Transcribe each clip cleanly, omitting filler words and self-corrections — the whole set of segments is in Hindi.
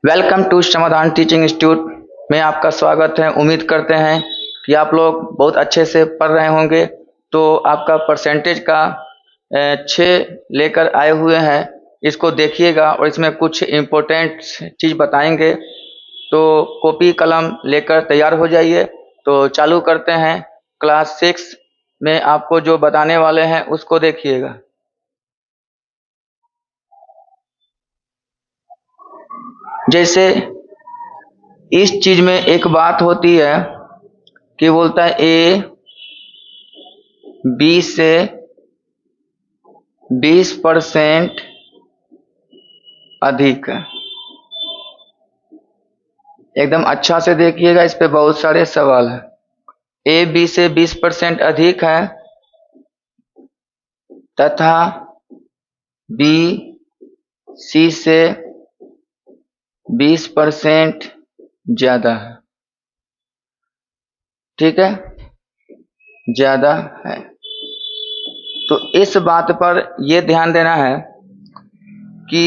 वेलकम टू समाधान टीचिंग इंस्टीट्यूट में आपका स्वागत है। उम्मीद करते हैं कि आप लोग बहुत अच्छे से पढ़ रहे होंगे। तो आपका परसेंटेज का 6 लेकर आए हुए हैं, इसको देखिएगा और इसमें कुछ इम्पोर्टेंट चीज़ बताएंगे। तो कॉपी कलम लेकर तैयार हो जाइए। तो चालू करते हैं। क्लास 6 में आपको जो बताने वाले हैं उसको देखिएगा। जैसे इस चीज में एक बात होती है कि बोलता है ए बी से 20% अधिक है। एकदम अच्छा से देखिएगा, इस पे बहुत सारे सवाल हैं। ए बी से 20% अधिक है तथा बी सी से 20% ज्यादा है। ठीक है, ज्यादा है। तो इस बात पर यह ध्यान देना है कि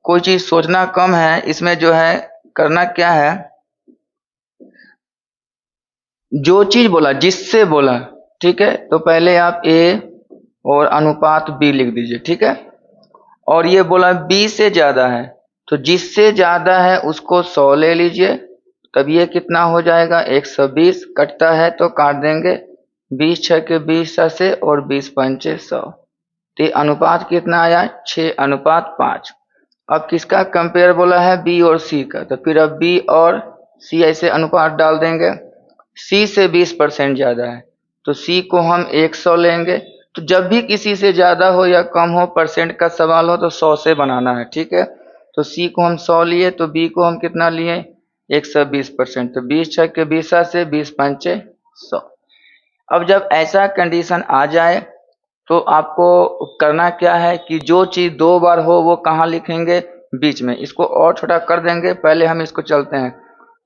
कोई चीज सोचना कम है, इसमें जो है करना क्या है, जो चीज बोला जिससे बोला, ठीक है, तो पहले आप ए और अनुपात बी लिख दीजिए। ठीक है, और ये बोला बी से ज्यादा है, तो जिससे ज्यादा है उसको 100 ले लीजिए। तब ये कितना हो जाएगा, 120 कटता है तो काट देंगे, 20 6 के 20 से और 20 पंचे 100। तो ये अनुपात कितना आया, 6:5। अब किसका कंपेयर बोला है, बी और सी का, तो फिर अब बी और सी ऐसे अनुपात डाल देंगे। सी से 20% ज्यादा है तो सी को हम 100 लेंगे। तो जब भी किसी से ज्यादा हो या कम हो, परसेंट का सवाल हो, तो 100 से बनाना है। ठीक है, तो सी को हम 100 लिए, तो बी को हम कितना लिए, 120%। तो 20 6 के 20 से 20 पंचे 100। अब जब ऐसा कंडीशन आ जाए तो आपको करना क्या है कि जो चीज 2 बार हो वो कहाँ लिखेंगे, बीच में। इसको और छोटा कर देंगे, पहले हम इसको चलते हैं।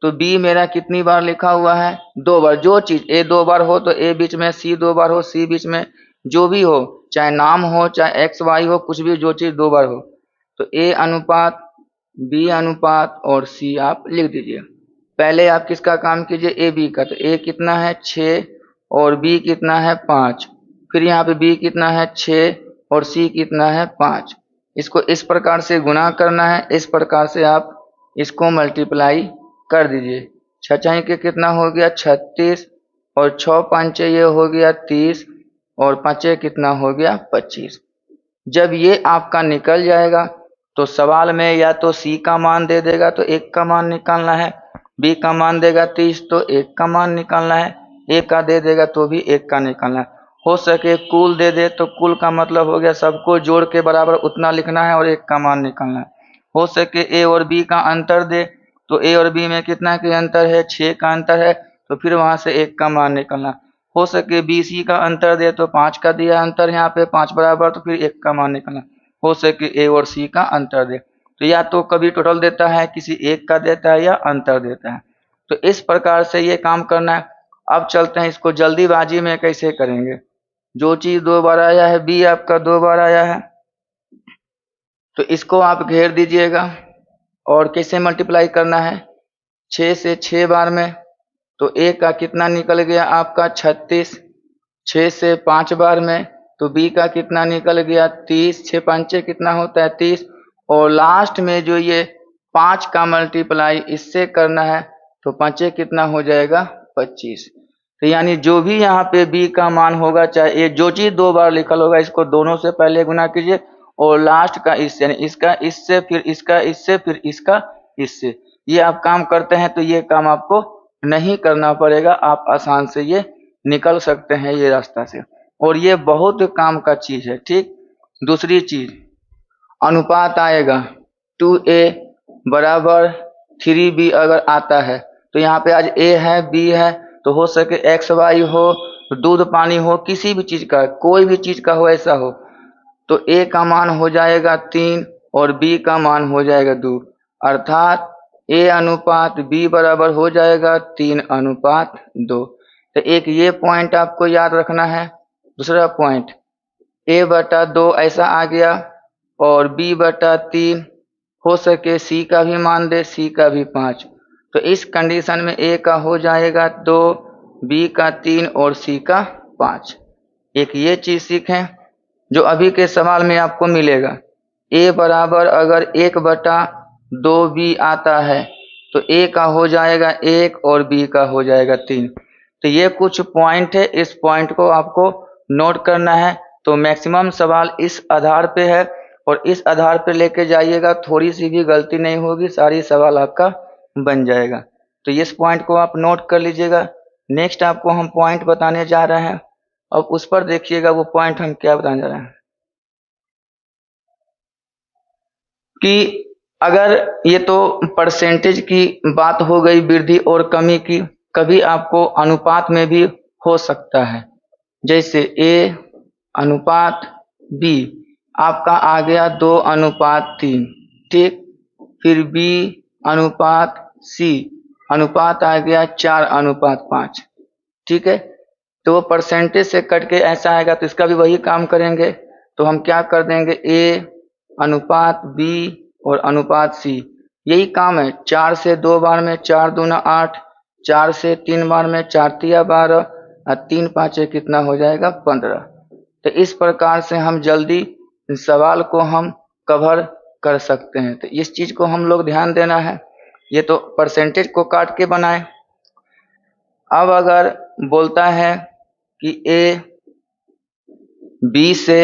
तो बी मेरा कितनी बार लिखा हुआ है, 2 बार। जो चीज ए 2 बार हो तो ए बीच में, सी 2 बार हो सी बीच में, जो भी हो, चाहे नाम हो चाहे एक्स वाई हो, कुछ भी, जो चीज 2 बार हो। तो ए अनुपात बी अनुपात और सी आप लिख दीजिए। पहले आप किसका काम कीजिए, ए बी का। तो ए कितना है 6 और बी कितना है 5। फिर यहाँ पे बी कितना है 6 और सी कितना है 5। इसको इस प्रकार से गुना करना है, इस प्रकार से आप इसको मल्टीप्लाई कर दीजिए। 6 के कितना हो गया 36 और 6 पंचे ये हो गया 30 और पंचे कितना हो गया 25। जब ये आपका निकल जाएगा तो सवाल में या तो सी का मान दे देगा तो 1 का मान निकालना है, बी का मान देगा 30 तो 1 का मान निकालना है, ए का दे देगा तो भी 1 का निकालना है। हो सके कुल दे दे तो कुल का मतलब हो गया सबको जोड़ के बराबर उतना लिखना है और 1 का मान निकालना है। हो सके ए और बी का अंतर दे तो ए और बी में कितना के अंतर है, 6 का अंतर है, तो फिर वहां से 1 का मान निकालना। हो सके बी सी का अंतर दे तो 5 का दिया अंतर यहाँ पे 5 बराबर, तो फिर 1 का मान निकालना। हो सके ए और सी का अंतर दे तो या तो कभी टोटल देता है, किसी एक का देता है, या अंतर देता है। तो इस प्रकार से ये काम करना है। अब चलते हैं इसको जल्दीबाजी में कैसे करेंगे। जो चीज 2 बार आया है, बी आपका 2 बार आया है, तो इसको आप घेर दीजिएगा। और कैसे मल्टीप्लाई करना है, 6 से 6 बार में, तो ए का कितना निकल गया आपका 36। 6 से 5 बार में तो बी का कितना निकल गया 30। 6 पंचे कितना होता है 30। और लास्ट में जो ये 5 का मल्टीप्लाई इससे करना है तो पंचे कितना हो जाएगा 25। तो यानी जो भी यहाँ पे बी का मान होगा, चाहे ये जो चीज 2 बार लिखल होगा, इसको दोनों से पहले गुना कीजिए और लास्ट का इससे, यानी इसका इससे, फिर इसका इससे, फिर इसका इससे। ये आप काम करते हैं तो ये काम आपको नहीं करना पड़ेगा, आप आसान से ये निकल सकते हैं ये रास्ता से। और ये बहुत काम का चीज है। ठीक, दूसरी चीज अनुपात आएगा 2a बराबर 3b अगर आता है तो यहाँ पे आज a है b है, तो हो सके एक्स वाई हो, दूध पानी हो, किसी भी चीज का, कोई भी चीज का हो, ऐसा हो, तो a का मान हो जाएगा 3 और b का मान हो जाएगा 2। अर्थात a अनुपात b बराबर हो जाएगा 3:2। तो एक ये पॉइंट आपको याद रखना है। दूसरा पॉइंट a/2 ऐसा आ गया और b/3 हो सके सी का भी मान दे, सी का भी 5। तो इस कंडीशन में ए का हो जाएगा 2, बी का 3 और सी का 5। एक ये चीज सीखें जो अभी के सवाल में आपको मिलेगा। ए बराबर अगर 1/2b आता है तो ए का हो जाएगा 1 और बी का हो जाएगा 3। तो ये कुछ पॉइंट है, इस पॉइंट को आपको नोट करना है। तो मैक्सिमम सवाल इस आधार पे है और इस आधार पे लेके जाइएगा, थोड़ी सी भी गलती नहीं होगी, सारी सवाल आपका बन जाएगा। तो इस पॉइंट को आप नोट कर लीजिएगा। नेक्स्ट आपको हम पॉइंट बताने जा रहे हैं, अब उस पर देखिएगा वो पॉइंट हम क्या बताने जा रहे हैं कि अगर ये तो परसेंटेज की बात हो गई वृद्धि और कमी की, कभी आपको अनुपात में भी हो सकता है। जैसे ए अनुपात बी आपका आ गया 2:3, ठीक। फिर बी अनुपात सी अनुपात आ गया 4:5, ठीक है। तो वो परसेंटेज से कट के ऐसा आएगा, तो इसका भी वही काम करेंगे। तो हम क्या कर देंगे, ए अनुपात बी और अनुपात सी, यही काम है। 4 से 2 बार में 4 दूना 8, 4 से 3 बार में 4 तिया 12 और 3 पाँचे कितना हो जाएगा 15। तो इस प्रकार से हम जल्दी इस सवाल को हम कवर कर सकते हैं। तो इस चीज को हम लोग ध्यान देना है। ये तो परसेंटेज को काट के बनाए। अब अगर बोलता है कि ए बी से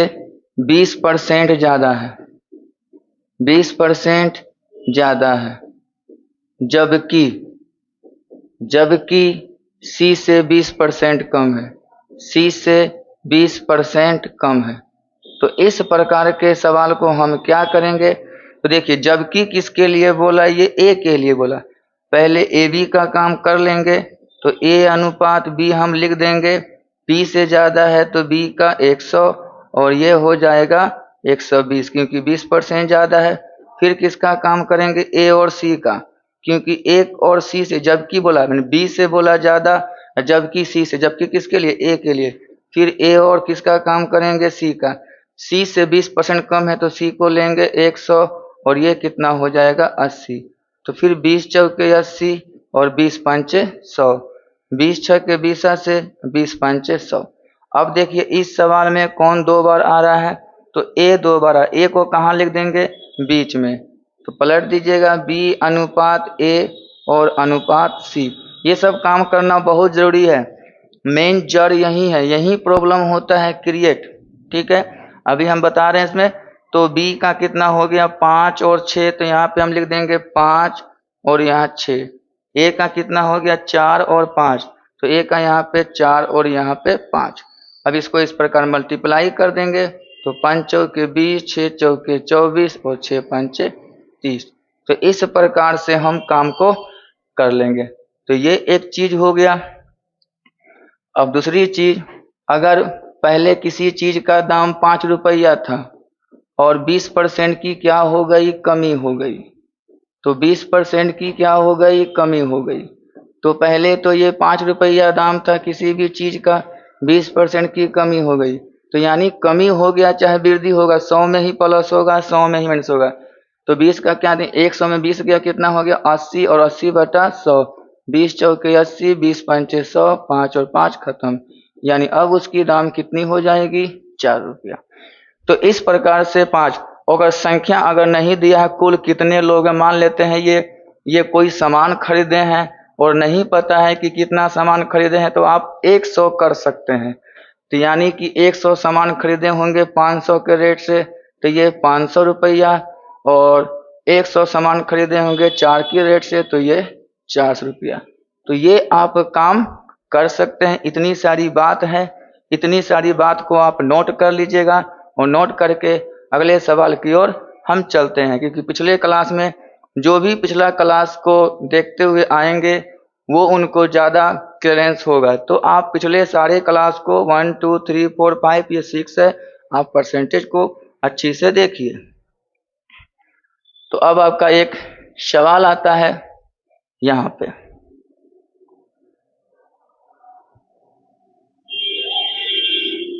20% ज्यादा है, 20% ज्यादा है, जबकि सी से 20% कम है, सी से 20% कम है। तो इस प्रकार के सवाल को हम क्या करेंगे, तो देखिए जबकि किसके लिए बोला, ये ए के लिए बोला। पहले ए बी का काम कर लेंगे, तो ए अनुपात बी हम लिख देंगे, बी से ज्यादा है तो बी का 100 और ये हो जाएगा 120 क्योंकि 20% ज्यादा है। फिर किसका काम करेंगे, ए और सी का, क्योंकि एक और सी से, जबकि बोला मैंने बी से बोला ज्यादा, जबकि सी से, जबकि किसके लिए, ए के लिए। फिर ए और किसका काम करेंगे, सी का। सी से 20% कम है तो सी को लेंगे 100 और ये कितना हो जाएगा 80। तो फिर 20 चौके 80 और 20 पंचे 100, 20 छके 20 से 20 पंचे 100। अब देखिए इस सवाल में कौन 2 बार आ रहा है, तो ए 2 बार आ, ए को कहाँ लिख देंगे, बीच में। तो पलट दीजिएगा, बी अनुपात ए और अनुपात सी। ये सब काम करना बहुत जरूरी है, मेन जड़ यही है, यही प्रॉब्लम होता है क्रिएट, ठीक है। अभी हम बता रहे हैं इसमें। तो b का कितना हो गया 5 और 6, तो यहाँ पे हम लिख देंगे 5 और यहाँ 6। a का कितना हो गया 4 और 5, तो a का यहाँ पे 4 और यहाँ पे 5। अब इसको इस प्रकार मल्टीप्लाई कर देंगे, तो 5 चौके 20, 6 चौके 24 और 6 पंचे 30। तो इस प्रकार से हम काम को कर लेंगे। तो ये एक चीज हो गया। अब दूसरी चीज, अगर पहले किसी चीज का दाम 5 रुपया था और 20% की क्या हो गई, कमी हो गई। तो 20% की क्या हो गई, कमी हो गई। तो पहले तो ये 5 रुपया दाम था किसी भी चीज का, 20% की कमी हो गई। तो यानी कमी हो गया चाहे वृद्धि होगा, 100 में ही प्लस होगा, 100 में ही माइनस होगा। तो 20 का क्या दें, 100 में 20 गया कितना हो गया 80 और 80/100, 20 चौके 80, 20 पंचे 100, 5 और 5 खत्म। यानी अब उसकी दाम कितनी हो जाएगी, 4 रुपया। तो इस प्रकार से 5, अगर संख्या अगर नहीं दिया है कुल कितने लोग हैं, मान लेते हैं ये कोई सामान खरीदे हैं और नहीं पता है कि कितना सामान खरीदे हैं, तो आप 100 कर सकते हैं। तो यानी कि 100 सामान खरीदे होंगे 500 के रेट से, तो ये 500 रुपया, और 100 सामान खरीदे होंगे 4 के रेट से, तो ये 400 रुपया। तो ये आप काम कर सकते हैं। इतनी सारी बात है, इतनी सारी बात को आप नोट कर लीजिएगा और नोट करके अगले सवाल की ओर हम चलते हैं। क्योंकि पिछले क्लास में जो भी पिछला क्लास को देखते हुए आएंगे वो उनको ज़्यादा क्लियरेंस होगा। तो आप पिछले सारे क्लास को 1 2 3 4 5 ये 6 है, आप परसेंटेज को अच्छी से देखिए। तो अब आपका एक सवाल आता है यहाँ पे,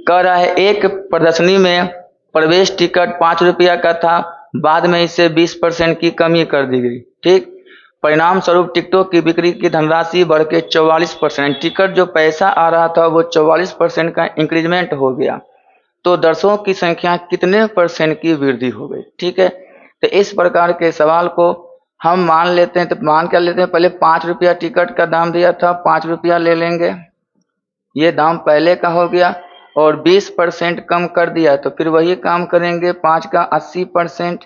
कह रहा है एक प्रदर्शनी में प्रवेश टिकट 5 रुपया का था बाद में इसे 20% की कमी कर दी गई। ठीक, परिणाम स्वरूप टिकटों की बिक्री की धनराशि बढ़ के 44%, टिकट जो पैसा आ रहा था वो 44% का इंक्रीजमेंट हो गया। तो दर्शकों की संख्या कितने परसेंट की वृद्धि हो गई। ठीक है, तो इस प्रकार के सवाल को हम मान लेते हैं। तो मान क्या लेते हैं, पहले 5 रुपया टिकट का दाम दिया था, 5 रुपया ले लेंगे, ये दाम पहले का हो गया, और 20% कम कर दिया तो फिर वही काम करेंगे, 5 का 80%,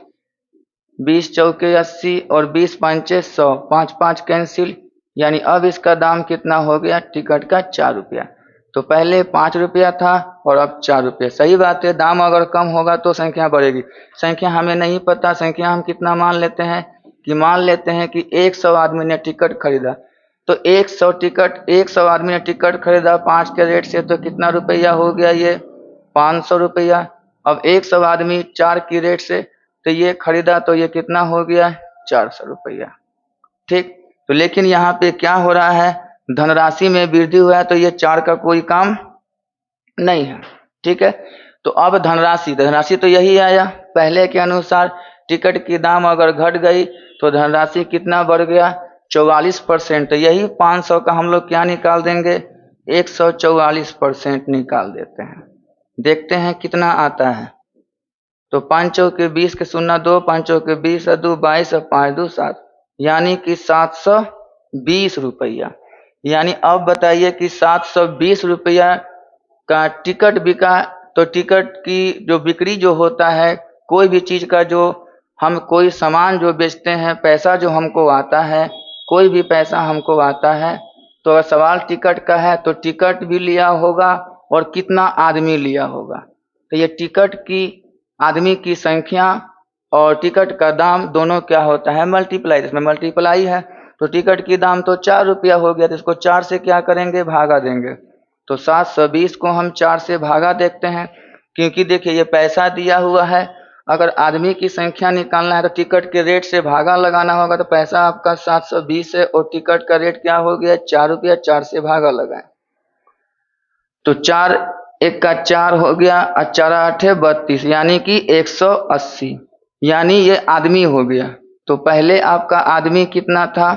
20 चौके 80 और 20 पंचे 100, 5 5 कैंसिल, यानी अब इसका दाम कितना हो गया टिकट का 4 रुपया। तो पहले 5 रुपया था और अब 4 रुपया। सही बात है, दाम अगर कम होगा तो संख्या बढ़ेगी। संख्या हमें नहीं पता, संख्या हम कितना मान लेते हैं कि 100 आदमी ने टिकट खरीदा। तो 100 आदमी ने टिकट खरीदा 5 के रेट से, तो कितना रुपया हो गया ये 500 रुपया। अब 100 आदमी 4 की रेट से तो ये खरीदा, तो ये कितना हो गया 400 रुपया। ठीक, तो लेकिन यहाँ पे क्या हो रहा है, धनराशि में वृद्धि हुआ है, तो ये 4 का कोई काम नहीं है। ठीक है, तो अब धनराशि तो यही आया पहले के अनुसार। टिकट की दाम अगर घट गई तो धनराशि कितना बढ़ गया 44%। तो यही 500 का हम लोग क्या निकाल देंगे 144% निकाल देते हैं। देखते हैं कितना आता है। तो 5 चौके 20 के 0 2, 5 चौके 20 2 22 और 5 2 7, यानी कि 720 रुपया। यानी अब बताइए कि 720 रुपया का टिकट बिका। तो टिकट की जो बिक्री जो होता है, कोई भी चीज का जो हम कोई सामान जो बेचते हैं, पैसा जो हमको आता है, कोई भी पैसा हमको आता है, तो अगर सवाल टिकट का है तो टिकट भी लिया होगा और कितना आदमी लिया होगा। तो ये टिकट की आदमी की संख्या और टिकट का दाम दोनों क्या होता है मल्टीप्लाई, इसमें मल्टीप्लाई है। तो टिकट की दाम तो 4 रुपया हो गया, तो इसको 4 से क्या करेंगे भागा देंगे। तो 720 को हम 4 से भागा देखते हैं, क्योंकि देखिए ये पैसा दिया हुआ है, अगर आदमी की संख्या निकालना है तो टिकट के रेट से भागा लगाना होगा। तो पैसा आपका 720 है और टिकट का रेट क्या हो गया 4 रुपया, 4 से भागा लगाए तो 4 1 का 4 हो गया और 4 8 32, यानी कि 180, यानी ये आदमी हो गया। तो पहले आपका आदमी कितना था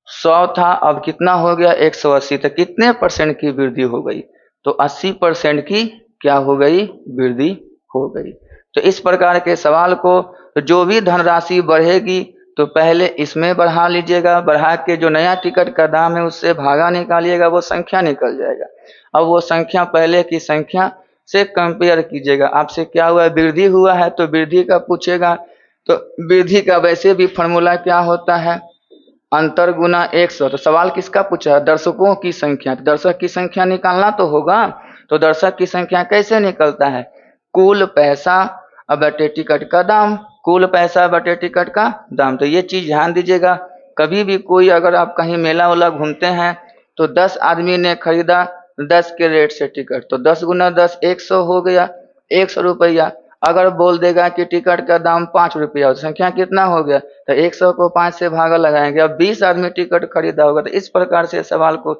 100 था, अब कितना हो गया 180। तो कितने परसेंट की वृद्धि हो गई, तो 80% की क्या हो गई वृद्धि हो गई। तो इस प्रकार के सवाल को जो भी धनराशि बढ़ेगी तो पहले इसमें बढ़ा लीजिएगा, बढ़ा के जो नया टिकट का दाम है उससे भागा निकालिएगा, वो संख्या निकल जाएगा। अब वो संख्या पहले की संख्या से कंपेयर कीजिएगा। आपसे क्या हुआ वृद्धि हुआ है तो वृद्धि का पूछेगा, तो वृद्धि का वैसे भी फॉर्मूला क्या होता है अंतर गुना 100। तो सवाल किसका पूछा है दर्शकों की संख्या, तो दर्शक की संख्या निकालना तो होगा। तो दर्शक की संख्या कैसे निकलता है कुल पैसा बटे टिकट का दाम, कुल पैसा बटे टिकट का दाम। तो ये चीज ध्यान दीजिएगा, कभी भी कोई अगर आप कहीं मेला वाला घूमते हैं तो 10 आदमी ने खरीदा 10 के रेट से टिकट, तो 10 गुना 10 100 हो गया 100 रुपया। अगर बोल देगा कि टिकट का दाम 5 रुपया, तो संख्या कितना हो गया, तो 100 को 5 से भागा लगाएंगे। अब 20 आदमी टिकट खरीदा होगा। तो इस प्रकार से सवाल को,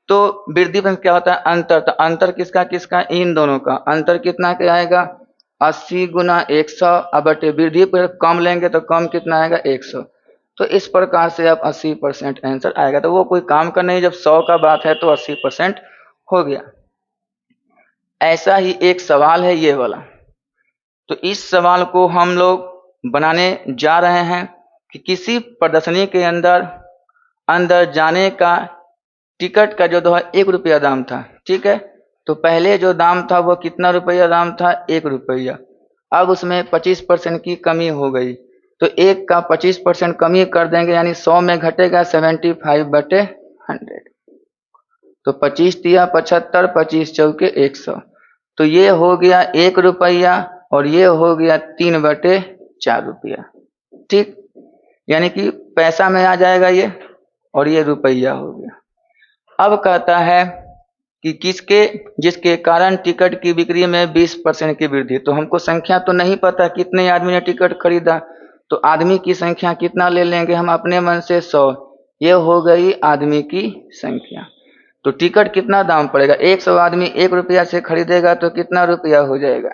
तो वृद्धि में क्या होता है अंतर, तो अंतर किसका किसका इन दोनों का अंतर कितना क्या आएगा 80 गुना 100, अब बटे वृद्धि पर कम लेंगे तो कम कितना आएगा 100। तो इस प्रकार से अब 80% आंसर आएगा। तो वो कोई काम का नहीं, जब 100 का बात है तो 80% हो गया। ऐसा ही एक सवाल है ये वाला। तो इस सवाल को हम लोग बनाने जा रहे हैं कि किसी प्रदर्शनी के अंदर जाने का टिकट का जो है 1 रुपया दाम था। ठीक है, तो पहले जो दाम था वो कितना रुपया दाम था 1 रुपया। अब उसमें 25% की कमी हो गई, तो 1 का 25% कमी कर देंगे, यानी 100 में घटेगा 75 बटे 100। तो 25 दिया 75, 25 चौके 100, तो ये हो गया 1 रुपया और ये हो गया 3 बटे 4 रुपया। ठीक, यानी कि पैसा में आ जाएगा ये, और ये रुपया हो गया। अब कहता है कि जिसके कारण टिकट की बिक्री में 20% की वृद्धि। तो हमको संख्या तो नहीं पता कितने आदमी ने टिकट खरीदा, तो आदमी की संख्या कितना ले लेंगे हम अपने मन से 100, ये हो गई आदमी की संख्या। तो टिकट कितना दाम पड़ेगा 100 आदमी 1 रुपया से खरीदेगा तो कितना रुपया हो जाएगा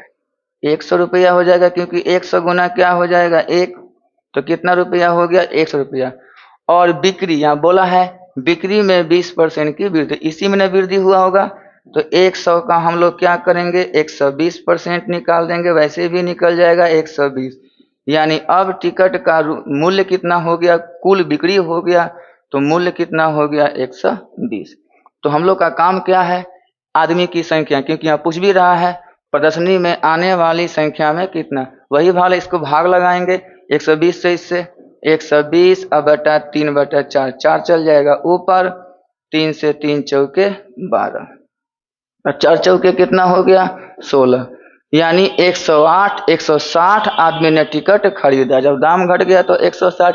100 रुपया हो जाएगा, क्योंकि 100 गुना क्या हो जाएगा 1, तो कितना रुपया हो गया 100 रुपया। और बिक्री, यहाँ बोला है बिक्री में 20% की वृद्धि, इसी में वृद्धि हुआ होगा। तो 100 का हम लोग क्या करेंगे 120% निकाल देंगे, वैसे भी निकल जाएगा 120। यानी अब टिकट का मूल्य कितना हो गया, कुल बिक्री हो गया तो मूल्य कितना हो गया 120। तो हम लोग का काम क्या है, आदमी की संख्या, क्योंकि यहाँ पूछ भी रहा है प्रदर्शनी में आने वाली संख्या में कितना, वही भाग इसको भाग लगाएंगे 120 से, इससे 120 अब बटा 3/4, 4 चल जाएगा ऊपर, 3 से 3 चौके 12 और 4 चौके कितना हो गया 16। यानी 108 160 आदमी ने टिकट खरीदा। जब दाम घट गया तो 160,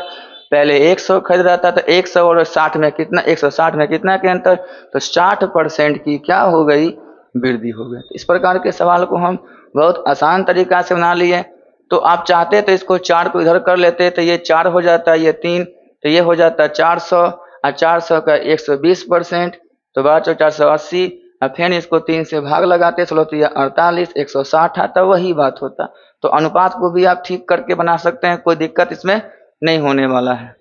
पहले 100 खरीद रहा था तो 100 और 60 में कितना, 160 में कितना के अंतर, तो 60% की क्या हो गई वृद्धि हो गई। इस प्रकार के सवाल को हम बहुत आसान तरीका से बना लिए। तो आप चाहते तो इसको 4 को इधर कर लेते तो ये 4 हो जाता, ये 3 तो ये हो जाता 400, और 400 का 120% तो 480, और फिर इसको 3 से भाग लगाते 48, 160 आता, वही बात होता। तो अनुपात को भी आप ठीक करके बना सकते हैं, कोई दिक्कत इसमें नहीं होने वाला है।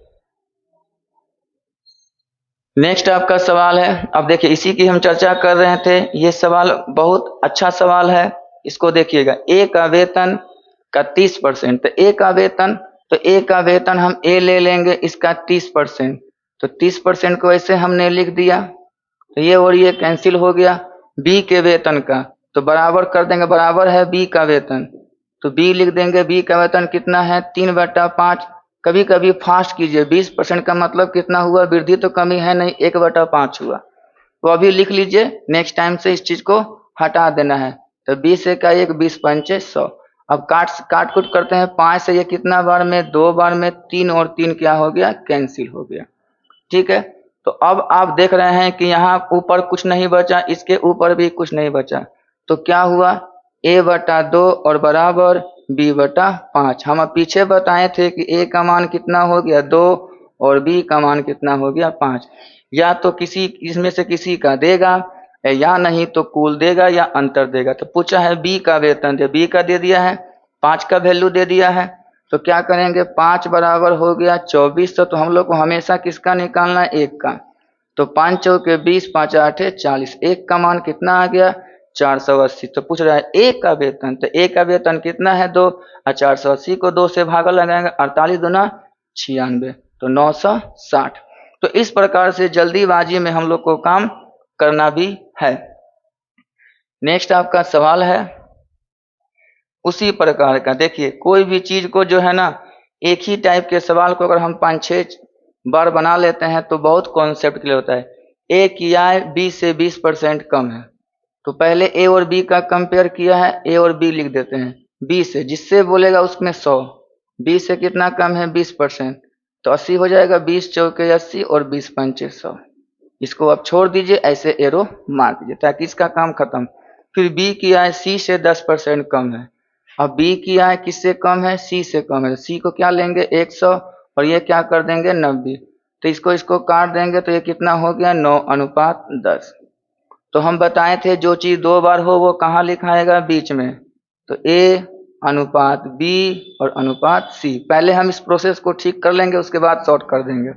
नेक्स्ट आपका सवाल है, अब देखिए इसी की हम चर्चा कर रहे थे, ये सवाल बहुत अच्छा सवाल है, इसको देखिएगा। ए का वेतन का 30%, तो ए का वेतन, तो ए का वेतन हम ए ले लेंगे, इसका 30%, तो 30% को ऐसे हमने लिख दिया, तो ये और ये कैंसिल हो गया। बी के वेतन का तो बराबर कर देंगे, बराबर है बी का वेतन, तो बी लिख देंगे, बी का वेतन कितना है 3/5। कभी कभी फास्ट कीजिए, 20% का मतलब कितना हुआ, वृद्धि तो कमी है नहीं, 1/5 हुआ। तो अभी लिख लीजिए, नेक्स्ट टाइम से इस चीज को हटा देना है। तो 20 का 1, 20 पंचे 100। अब काट कुट करते हैं, 5 से ये कितना बार में, 2 बार में, 3 और 3 क्या हो गया कैंसिल हो गया। ठीक है, तो अब आप देख रहे हैं कि यहाँ ऊपर कुछ नहीं बचा, इसके ऊपर भी कुछ नहीं बचा, तो क्या हुआ a/2 और बराबर b/5। हम पीछे बताए थे कि a का मान कितना हो गया 2 और b का मान कितना हो गया 5। या तो किसी इसमें से किसी का देगा, या नहीं तो कुल देगा या अंतर देगा। तो पूछा है b का वेतन दे, b का दे दिया है, 5 का वैल्यू दे दिया है, तो क्या करेंगे 5 बराबर हो गया 2400। तो हम लोग को हमेशा किसका निकालना है 1 का, तो 5 चौके 20, 5 8 40, 1 का मान कितना आ गया 480। तो पूछ रहा है ए का वेतन, तो ए का वेतन कितना है 2, और 480 को 2 से भागा लगाएंगे, 48 दूना 96, तो 960। तो इस प्रकार से जल्दीबाजी में हम लोग को काम करना भी है। नेक्स्ट आपका सवाल है उसी प्रकार का, देखिए कोई भी चीज को जो है ना, एक ही टाइप के सवाल को अगर हम 5-6 बार बना लेते हैं तो बहुत कॉन्सेप्ट क्लियर होता है। ए की आय बी से 20% कम है, तो पहले ए और बी का कंपेयर किया है, ए और बी लिख देते हैं, बी से जिससे बोलेगा उसमें 100, बी से कितना कम है 20%, तो 80 हो जाएगा, 20 चौके 80 और 20 पंचे 100। इसको आप छोड़ दीजिए, ऐसे एरो मार दीजिए ताकि इसका काम खत्म। फिर बी की आय सी से 10% कम है, अब बी की आय किससे कम है सी से कम है, सी को क्या लेंगे 100 और ये क्या कर देंगे 90, तो इसको काट देंगे, तो ये कितना हो गया 9:10। तो हम बताए थे जो चीज 2 बार हो वो कहाँ लिखाएगा बीच में, तो ए अनुपात बी और अनुपात सी। पहले हम इस प्रोसेस को ठीक कर लेंगे, उसके बाद शॉर्ट कर देंगे।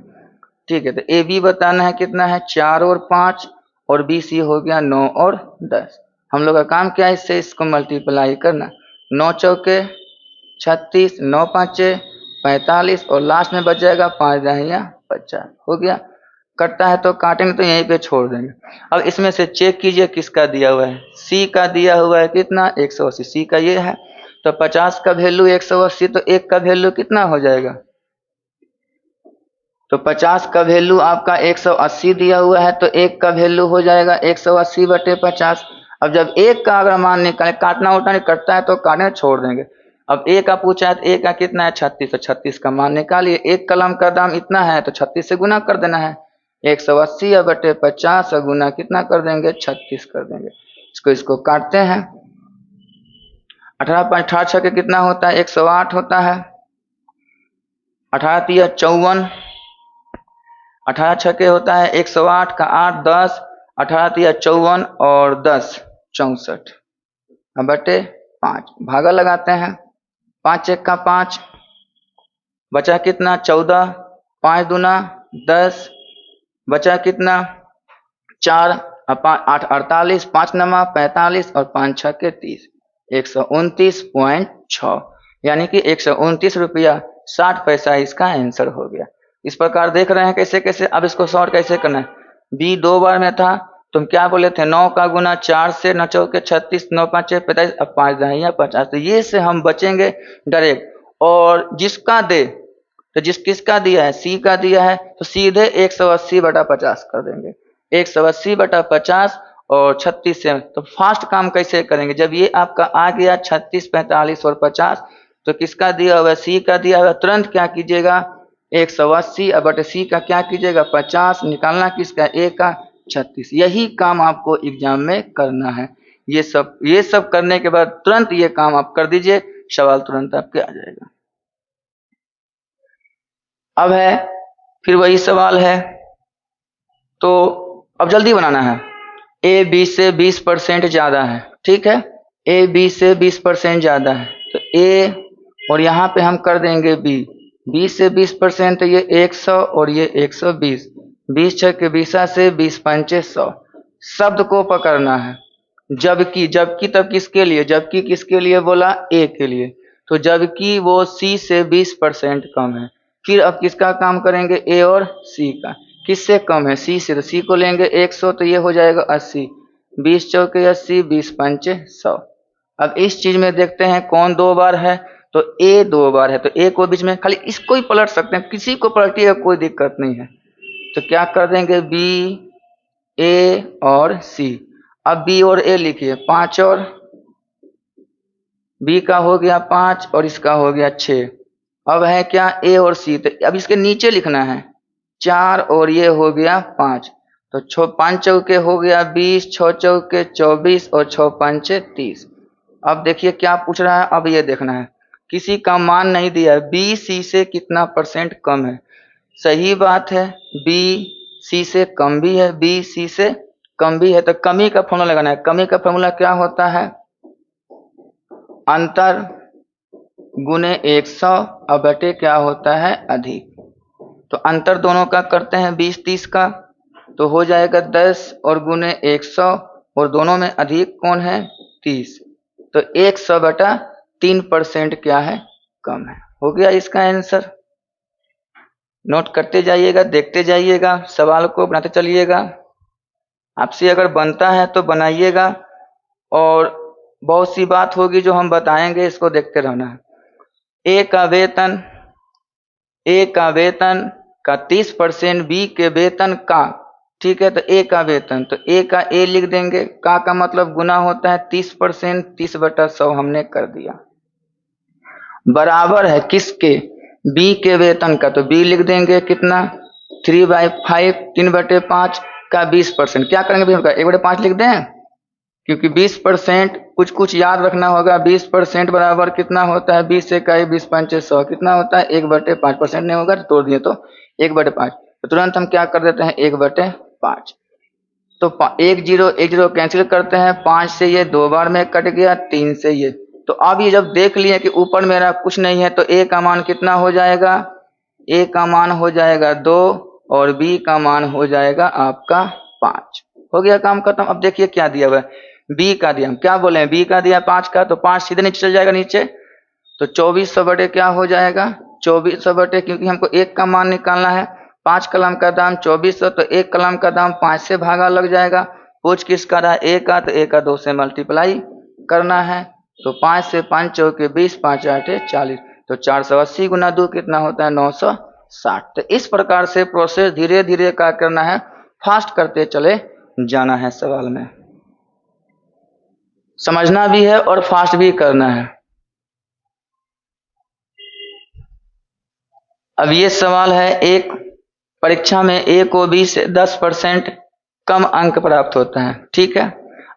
ठीक है, तो ए बी बताना है कितना है 4 और 5, और बी सी हो गया 9 और 10। हम लोग का काम क्या है, इससे इसको मल्टीप्लाई करना, 9 चौके 36, 9 पाँचे 45, और लास्ट में बच जाएगा 5 दहिया 50, हो गया। कटता है तो काटेंगे, तो यहीं पे छोड़ देंगे। अब इसमें से चेक कीजिए किसका दिया हुआ है, सी का दिया हुआ है कितना 180, सी का ये है, तो 50 का वैल्यू 180, तो 1 का वैल्यू कितना हो जाएगा, तो 50 का वैल्यू आपका 180 दिया हुआ है, तो 1 का वैल्यू हो जाएगा 180/50। अब जब 1 का अगर मान निकाले, काटना उठना नहीं कटता है तो काटने छोड़ देंगे। अब ए का पूछा है, तो ए का कितना है 36, तो 36 का मान निकालिए, एक कलम का दाम इतना है तो 36 से गुना कर देना है, 180/50 गुना कितना कर देंगे 36 कर देंगे। इसको काटते हैं, 18 कितना होता है 108 होता है, 18 तिया 54, 18 छके होता है 108 का 8 10, 18 तिया 54 और 10 64 बटे 5, भागा लगाते हैं, 5 एक का 5, बचा कितना 14, 5 दूना 10, बचा कितना 4, 8 48, 5 नमा 45 और 5 छके 30, 129.6, यानी कि 129 रुपया 60 पैसा इसका आंसर हो गया। इस प्रकार देख रहे हैं कैसे कैसे। अब इसको सॉल्व कैसे करना है। बी 2 बार में था, तुम क्या बोले थे 9 का गुना 4 से, 9 चौके 36, 9 पाँचे 45, अब 5 दहिया 50। तो ये से हम बचेंगे डायरेक्ट। और जिसका दे तो किसका दिया है, सी का दिया है, तो सीधे 180/50 कर देंगे। 180/50 और 36 से। तो फास्ट काम कैसे करेंगे, जब ये आपका आ गया 36, 45 और 50, तो किसका दिया हुआ, सी का दिया हुआ, तुरंत क्या कीजिएगा 180 बटे सी का क्या कीजिएगा 50, निकालना किसका ए का 36। यही काम आपको एग्जाम में करना है। ये सब करने के बाद तुरंत ये काम आप कर दीजिए, सवाल तुरंत आपके आ जाएगा। अब है फिर वही सवाल है, तो अब जल्दी बनाना है। ए बी से 20% ज्यादा है, ठीक है, ए बी से 20% ज्यादा है, तो ए और यहाँ पे हम कर देंगे बी से 20%, तो ये 100 और ये 120, 20 छके 20 से 20 पंचे 100। शब्द को पकड़ना है। जबकि तब किसके लिए, जबकि किसके लिए बोला, ए के लिए, तो जबकि वो सी से 20% कम है। फिर अब किसका काम करेंगे, ए और सी का। किससे कम है, सी से, तो सी को लेंगे 100, तो ये हो जाएगा 80, 20 चौके 80, 20 पंचे 100। अब इस चीज में देखते हैं कौन 2 बार है, तो ए 2 बार है, तो ए को बीच में खाली इसको ही पलट सकते हैं, किसी को पलटिएगा कोई दिक्कत नहीं है। तो क्या कर देंगे, बी ए और सी। अब बी और ए लिखिए, 5 और बी का हो गया 5 और इसका हो गया 6। अब है क्या, ए और सी, तो अब इसके नीचे लिखना है 4 और ये हो गया 5, तो 5 चौके हो गया 20, 6 चौके 24 और 6 पंचे 30। अब देखिए क्या पूछ रहा है, अब ये देखना है, किसी का मान नहीं दिया है, बी सी से कितना % कम है। सही बात है, बी सी से कम भी है, बी सी से कम भी है, तो कमी का फॉर्मूला लगाना है। कमी का फॉर्मूला क्या होता है, अंतर गुने 100 और बटे क्या होता है, अधिक। तो अंतर दोनों का करते हैं 20-30 का, तो हो जाएगा 10 और गुने 100, और दोनों में अधिक कौन है, 30, तो 100/3% क्या है, कम है। हो गया इसका आंसर। नोट करते जाइएगा, देखते जाइएगा, सवाल को बनाते चलिएगा। आपसे अगर बनता है तो बनाइएगा, और बहुत सी बात होगी जो हम बताएंगे, इसको देखते रहना है। ए का वेतन का 30% बी के वेतन का, ठीक है, तो ए का वेतन, तो ए का ए लिख देंगे, का मतलब गुना होता है 30%, 30/100 हमने कर दिया, बराबर है किसके, बी के वेतन का, तो बी लिख देंगे कितना 3/5, 3/5 का 20%। क्या करेंगे भैया, 1/5 लिख दें, क्योंकि 20% कुछ याद रखना होगा। 20% बराबर कितना होता है, 20 से का 20 पंचे 100 कितना होता है, 1/5%। नहीं होगा तो तोड़ दिए, तो 1/5, तो तुरंत हम क्या कर देते हैं 1/5। तो 1 0 कैंसिल करते हैं, 5 से ये 2 बार में कट गया, 3 से ये। तो अब ये जब देख लिए कि ऊपर मेरा कुछ नहीं है, तो ए का मान कितना हो जाएगा, ए का मान हो जाएगा 2 और बी का मान हो जाएगा आपका 5। हो गया काम खत्म। अब देखिए क्या दिया हुआ है, बी का दिया, हम क्या बोले हैं, बी का दिया 5 का, तो 5 सीधे नीचे चल जाएगा नीचे, तो 2400 बटे क्या हो जाएगा, 2400 बटे, क्योंकि हमको एक का मान निकालना है, 5 कलम का दाम 2400, तो 1 कलम का दाम 5 से भागा लग जाएगा। पूछ किसका रहा, ए का, तो ए का 2 से मल्टीप्लाई करना है, तो 5 से 5 चौके 20, 5 8 40, तो 480 गुना 2 कितना होता है 960। तो इस प्रकार से प्रोसेस धीरे धीरे क्या करना है, फास्ट करते चले जाना है, सवाल में समझना भी है और फास्ट भी करना है। अब ये सवाल है, एक परीक्षा में ए को बी से 10% कम अंक प्राप्त होता है, ठीक है।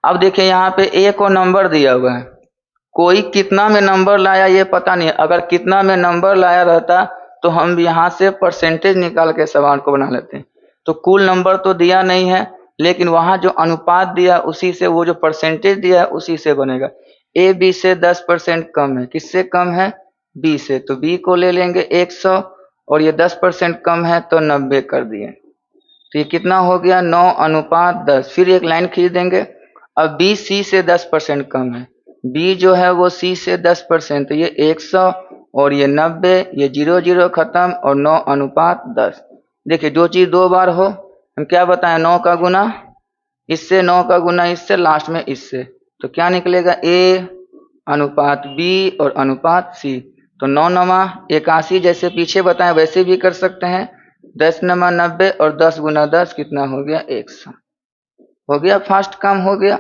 अब देखिए यहाँ पे ए को नंबर दिया हुआ है, कोई कितना में नंबर लाया ये पता नहीं, अगर कितना में नंबर लाया रहता तो हम यहाँ से परसेंटेज निकाल के सवाल को बना लेते हैं। तो कुल नंबर तो दिया नहीं है, लेकिन वहाँ जो अनुपात दिया उसी से, वो जो परसेंटेज दिया है उसी से बनेगा। ए बी से 10% कम है। किससे कम है? बी से। तो बी को ले लेंगे 100 और ये 10% कम है तो 90 कर दिए। तो ये कितना हो गया? 9:10। फिर एक लाइन खींच देंगे। अब बी सी से 10% कम है। बी जो है वो सी से 10%, तो ये 100 और ये 90, ये 0 0 खत्म और 9:10। देखिए जो चीज दो बार हो, हम क्या बताएं? 9 का गुना इससे, 9 का गुना इससे, लास्ट में इससे, तो क्या निकलेगा? ए अनुपात बी और अनुपात सी। तो 9 नमा 81, जैसे पीछे बताएं वैसे भी कर सकते हैं। 10 नमा 90 और 10 गुना 10 कितना हो गया? 100। हो गया, फास्ट काम हो गया।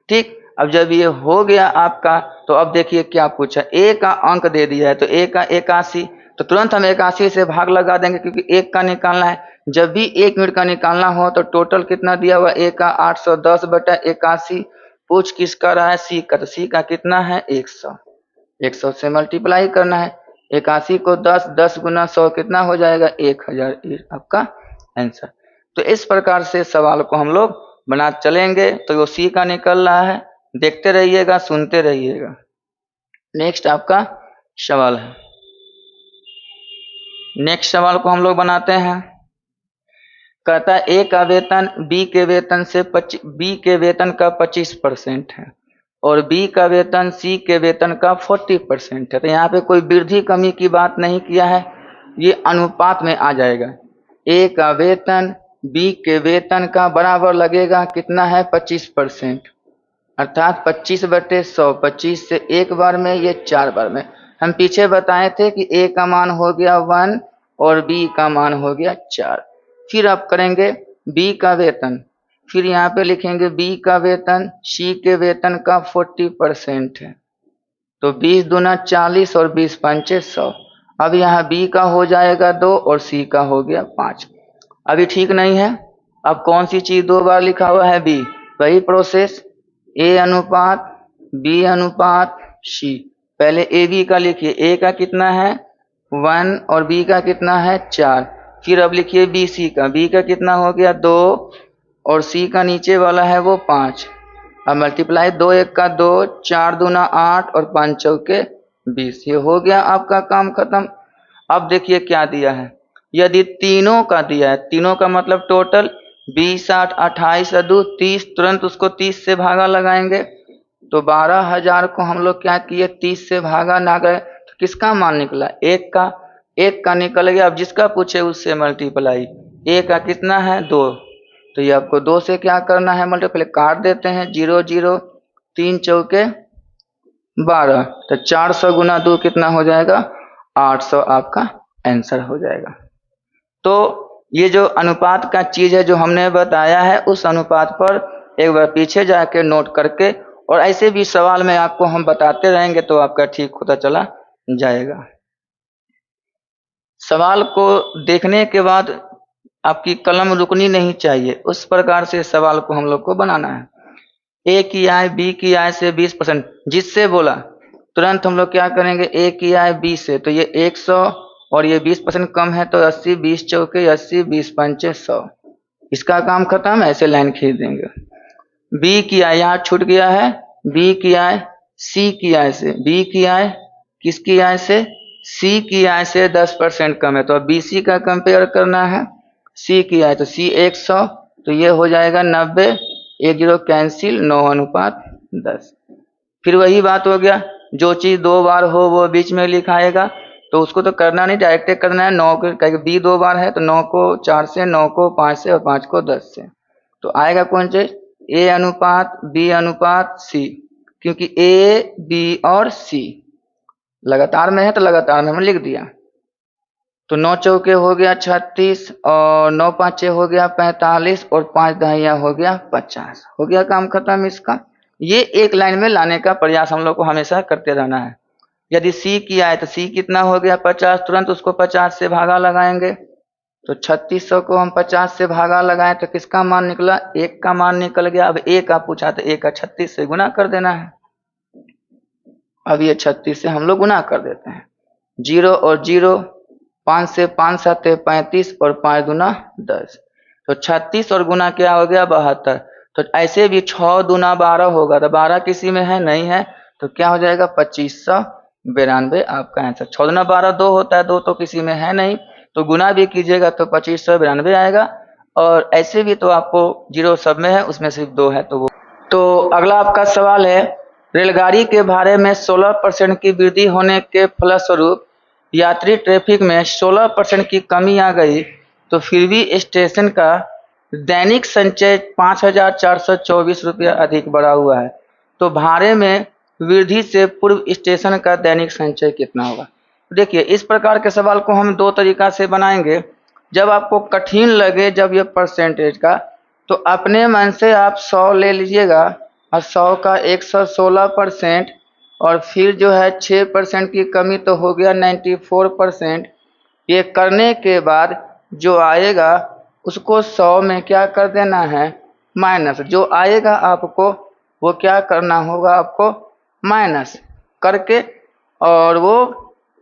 ठीक, अब जब ये हो गया आपका, तो अब देखिए क्या पूछा। ए का अंक दे दिया है, तो ए का 81, तो तुरंत हम 81 से भाग लगा देंगे क्योंकि एक का निकालना है। जब भी 1 यूनिट का निकालना हो तो टोटल कितना दिया हुआ? ए का 810/81। पूछ किसका रहा है? सी का। तो सी का कितना है? 100। 100 से मल्टीप्लाई करना है। 81 को 10, 10 गुना 100 कितना हो जाएगा? 1000। ये आपका आंसर। तो इस प्रकार से सवाल को हम लोग बना चलेंगे। तो वो सी का निकल रहा है, देखते रहिएगा, सुनते रहिएगा। नेक्स्ट आपका सवाल है। नेक्स्ट सवाल को हम लोग बनाते हैं। कहता है ए का वेतन बी के वेतन से बी के वेतन का 25% है और बी का वेतन सी के वेतन का 40% है। तो यहाँ पे कोई वृद्धि कमी की बात नहीं किया है, ये अनुपात में आ जाएगा। ए का वेतन बी के वेतन का बराबर लगेगा, कितना है? 25%, अर्थात 25/100। 25 से एक बार में, ये 4 बार में। हम पीछे बताए थे कि ए का मान हो गया 1 और बी का मान हो गया 4। फिर आप करेंगे बी का वेतन, फिर यहाँ पे लिखेंगे बी का वेतन सी के वेतन का 40% है। तो 20 दूना 40 और 20 पंचे 100। अब यहाँ बी का हो जाएगा 2 और सी का हो गया 5। अभी ठीक नहीं है। अब कौन सी चीज 2 बार लिखा हुआ है? बी। वही प्रोसेस, ए अनुपात बी अनुपात सी। पहले ए बी का लिखिए। ए का कितना है? 1 और बी का कितना है? 4। फिर अब लिखिए बी सी का। बी का कितना हो गया? 2 और सी का नीचे वाला है वो 5। अब मल्टीप्लाई, 2 1 का 2, 4 दूना 8 और 5 चौके 20। ये हो गया आपका काम खत्म। अब देखिए क्या दिया है। यदि तीनों का दिया है, तीनों का मतलब टोटल 20 8 28 2 30, तुरंत उसको 30 से भागा लगाएंगे। तो 12,000 को हम लोग क्या किए? 30 से भागा ना गए तो किसका मान निकला? एक का। एक का निकल गया। अब जिसका पूछे उससे मल्टीप्लाई। ए का कितना है? 2। तो ये आपको 2 से क्या करना है? मल्टीप्लाई काट देते हैं। 0 0, 3 चौके 12। तो 400 गुना 2 कितना हो जाएगा? 800 आपका आंसर हो जाएगा। तो ये जो अनुपात का चीज है जो हमने बताया है, उस अनुपात पर एक बार पीछे जाके नोट करके, और ऐसे भी सवाल में आपको हम बताते रहेंगे तो आपका ठीक होता चला जाएगा। सवाल को देखने के बाद आपकी कलम रुकनी नहीं चाहिए, उस प्रकार से सवाल को हम लोग को बनाना है। ए की आय बी की आय से 20%, जिससे बोला तुरंत हम लोग क्या करेंगे? ए की आय बी से, तो ये 100 और ये 20% कम है तो 80, 20 चौके 80, 20 पंचे 100। इसका काम खत्म। ऐसे लाइन खींच देंगे। बी की आय यहाँ छूट गया है। बी की आय सी की आय से, बी की आय किसकी आय से? सी की आय से 10% कम है, तो अब बी सी का कंपेयर करना है। सी की आय, तो सी 100, तो ये हो जाएगा 90, 1 0 कैंसिल, 9:10। फिर वही बात हो गया, जो चीज 2 बार हो वो बीच में लिखाएगा, तो उसको तो करना नहीं, डायरेक्ट करना है। 9 को बी 2 बार है तो 9 को 4 से, 9 को 5 से और 5 को 10 से। तो आएगा कौन चीज? ए अनुपात बी अनुपात सी, क्योंकि ए बी और सी लगातार में है तो लगातार में हमने लिख दिया। तो 9 चौके हो गया 36 और 9 पाँचे हो गया 45 और 5 दहिया हो गया 50। हो गया काम खत्म इसका। ये एक लाइन में लाने का प्रयास हम लोग को हमेशा करते रहना है। यदि सी की आए तो सी कितना हो गया? 50, तुरंत उसको 50 से भागा लगाएंगे। तो 3600 को हम 50 से भागा लगाएं तो किसका मान निकला? 1 का मान निकल गया। अब 1 का पूछा तो 1 का 36 से गुना कर देना है। अब ये 36 से हम लोग गुना कर देते हैं। 0 और 0, 5 से 5 7 35 और 5 दूना 10। तो 36 और गुना क्या हो गया? 72। तो ऐसे भी 6 दूना 12 होगा, तो 12 किसी में है? नहीं है। तो क्या हो जाएगा 2592 आपका आंसर। 14 12 2 होता है, 2 तो किसी में है नहीं, तो गुना भी कीजिएगा तो 2592 आएगा। और ऐसे भी तो आपको जीरो सब में है, उसमें सिर्फ 2 है तो वो। तो अगला आपका सवाल है, रेलगाड़ी के भाड़े में 16% की वृद्धि होने के फलस्वरूप यात्री ट्रैफिक में 16% की कमी आ गई, तो फिर भी स्टेशन का दैनिक संचय 5424 रुपया अधिक बढ़ा हुआ है, तो भाड़े में वृद्धि से पूर्व स्टेशन का दैनिक संचय कितना होगा। देखिए, इस प्रकार के सवाल को हम 2 तरीका से बनाएंगे। जब आपको कठिन लगे, जब ये परसेंटेज का, तो अपने मन से आप 100 ले लीजिएगा और 100 का 116%, और फिर जो है 6% की कमी तो हो गया 94%। ये करने के बाद जो आएगा उसको 100 में क्या कर देना है, माइनस। जो आएगा आपको वो क्या करना होगा, आपको माइनस करके, और वो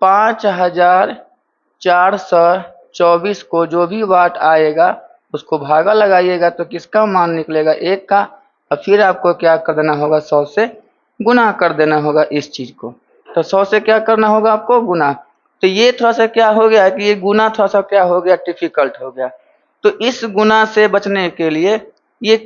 5424 को जो भी वाट आएगा उसको भागा लगाइएगा, तो किसका मान निकलेगा, 1 का। और फिर आपको क्या कर देना होगा, 100 से गुना कर देना होगा इस चीज को। तो 100 से क्या करना होगा आपको, गुना। तो ये थोड़ा सा क्या हो गया कि ये गुना थोड़ा सा क्या हो गया, डिफिकल्ट हो गया। तो इस गुना से बचने के लिए ये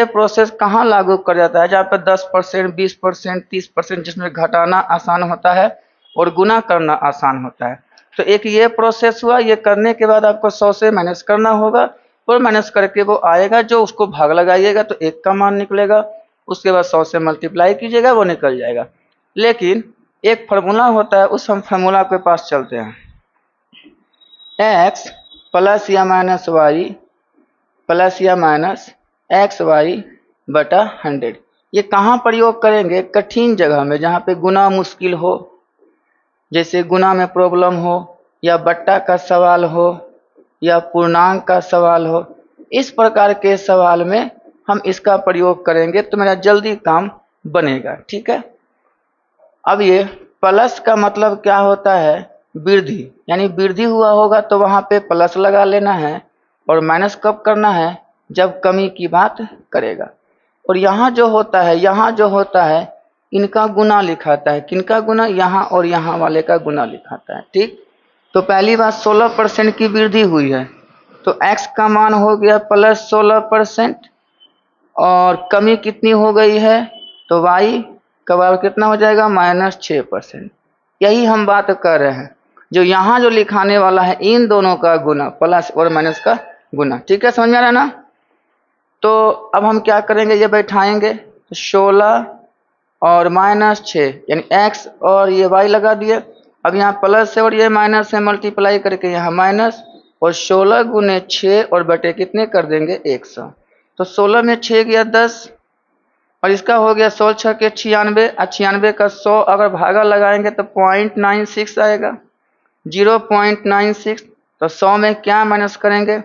प्रोसेस कहाँ लागू कर जाता है, जहाँ पे 10%, 20%, 30%, जिसमें घटाना आसान होता है और गुना करना आसान होता है। तो एक ये प्रोसेस हुआ। ये करने के बाद आपको 100 से माइनस करना होगा, और माइनस करके वो आएगा जो, उसको भाग लगाइएगा तो 1 का मान निकलेगा। उसके बाद 100 से मल्टीप्लाई कीजिएगा, वो निकल जाएगा। लेकिन एक फार्मूला होता है, उस हम फार्मूला के पास चलते हैं। x प्लस या माइनस वाई प्लस या माइनस एक्स वाई बटा 100। ये कहाँ प्रयोग करेंगे, कठिन जगह में, जहाँ पे गुना मुश्किल हो, जैसे गुना में प्रॉब्लम हो, या बट्टा का सवाल हो, या पूर्णांक का सवाल हो। इस प्रकार के सवाल में हम इसका प्रयोग करेंगे तो मेरा जल्दी काम बनेगा, ठीक है। अब ये प्लस का मतलब क्या होता है, वृद्धि, यानी वृद्धि हुआ होगा तो वहाँ पे प्लस लगा लेना है, और माइनस कब करना है, जब कमी की बात करेगा। और यहाँ जो होता है इनका गुना लिखाता है। किनका गुना, यहाँ और यहाँ वाले का गुना लिखाता है, ठीक। तो पहली बात 16% की वृद्धि हुई है, तो x का मान हो गया प्लस 16%, और कमी कितनी हो गई है, तो y का बराबर कितना हो जाएगा, माइनस 6%। यही हम बात कर रहे हैं, जो यहाँ जो लिखाने वाला है इन दोनों का गुना, प्लस और माइनस का गुना, ठीक है, समझ में आ रहा है ना। तो अब हम क्या करेंगे, ये बैठाएंगे, तो 16 और माइनस 6 यानी x और ये y लगा दिए। अब यहाँ प्लस है और ये माइनस से मल्टीप्लाई करके यहाँ माइनस, और 16 गुने 6 और बटे कितने कर देंगे, 100। तो 16 में 6 गया 10, और इसका हो गया 16 6 के 96, और 96 का 100 अगर भागा लगाएंगे तो 0.96 आएगा, 0.96। तो 100 में क्या माइनस करेंगे,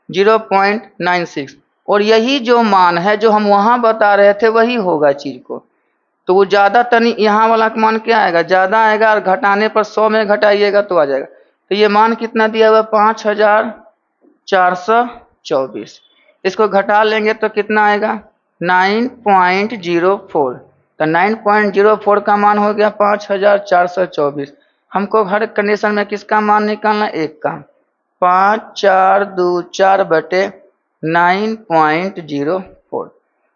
0.96। और यही जो मान है जो हम वहाँ बता रहे थे वही होगा चीज को। तो वो ज़्यादा तनी यहाँ वाला मान क्या आएगा, ज़्यादा आएगा, और घटाने पर 100 में घटाइएगा तो आ जाएगा। तो ये मान कितना दिया हुआ, 5424। इसको घटा लेंगे तो कितना आएगा, 9.04। तो 9.04 का मान हो गया 5424। हमको हर कंडीशन में किसका मान निकालना, 1 का। 5424 बटे 9.04।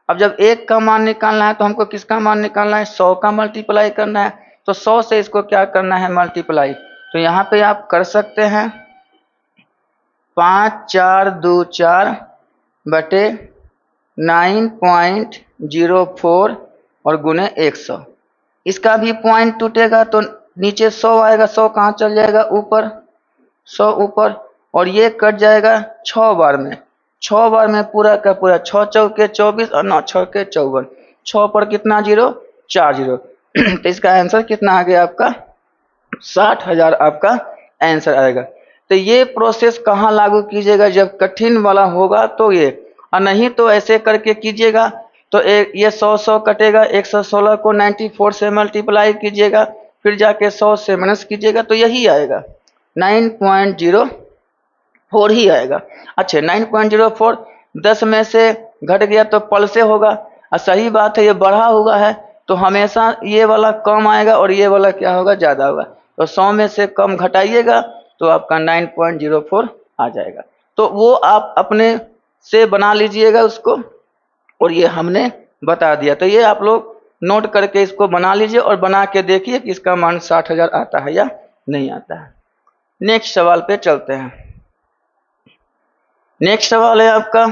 अब जब 1 का मान निकालना है तो हमको किसका मान निकालना है, 100 का मल्टीप्लाई करना है। तो 100 से इसको क्या करना है, मल्टीप्लाई। तो यहाँ पे आप कर सकते हैं 5424 बटे 9.04 और गुने 100। इसका भी पॉइंट टूटेगा तो नीचे 100 आएगा, 100 कहाँ चल जाएगा, ऊपर, 100 ऊपर, और ये कट जाएगा 6 बार में। 6 बार में पूरा का पूरा, 6 चौके 24 और 9 6 के 54। 6 पर कितना जीरो, 4 जीरो। तो इसका आंसर कितना आ गया आपका, 60,000 आपका आंसर आएगा। तो ये प्रोसेस कहाँ लागू कीजिएगा, जब कठिन वाला होगा तो ये, और नहीं तो ऐसे करके कीजिएगा। तो ये 100 कटेगा, 116 को 94 से मल्टीप्लाई कीजिएगा, फिर जाके 100 से माइनस कीजिएगा तो यही आएगा, 9.04 ही आएगा। अच्छा, 9.04 10 में से घट गया तो पल से होगा, और सही बात है ये बढ़ा हुआ है तो हमेशा ये वाला कम आएगा और ये वाला क्या होगा, ज़्यादा होगा। तो 100 में से कम घटाइएगा तो आपका 9.04 आ जाएगा। तो वो आप अपने से बना लीजिएगा उसको, और ये हमने बता दिया। तो ये आप लोग नोट करके इसको बना लीजिए और बना के देखिए कि इसका मान 60,000 आता है या नहीं आता है। नेक्स्ट सवाल पे चलते हैं। नेक्स्ट सवाल है आपका,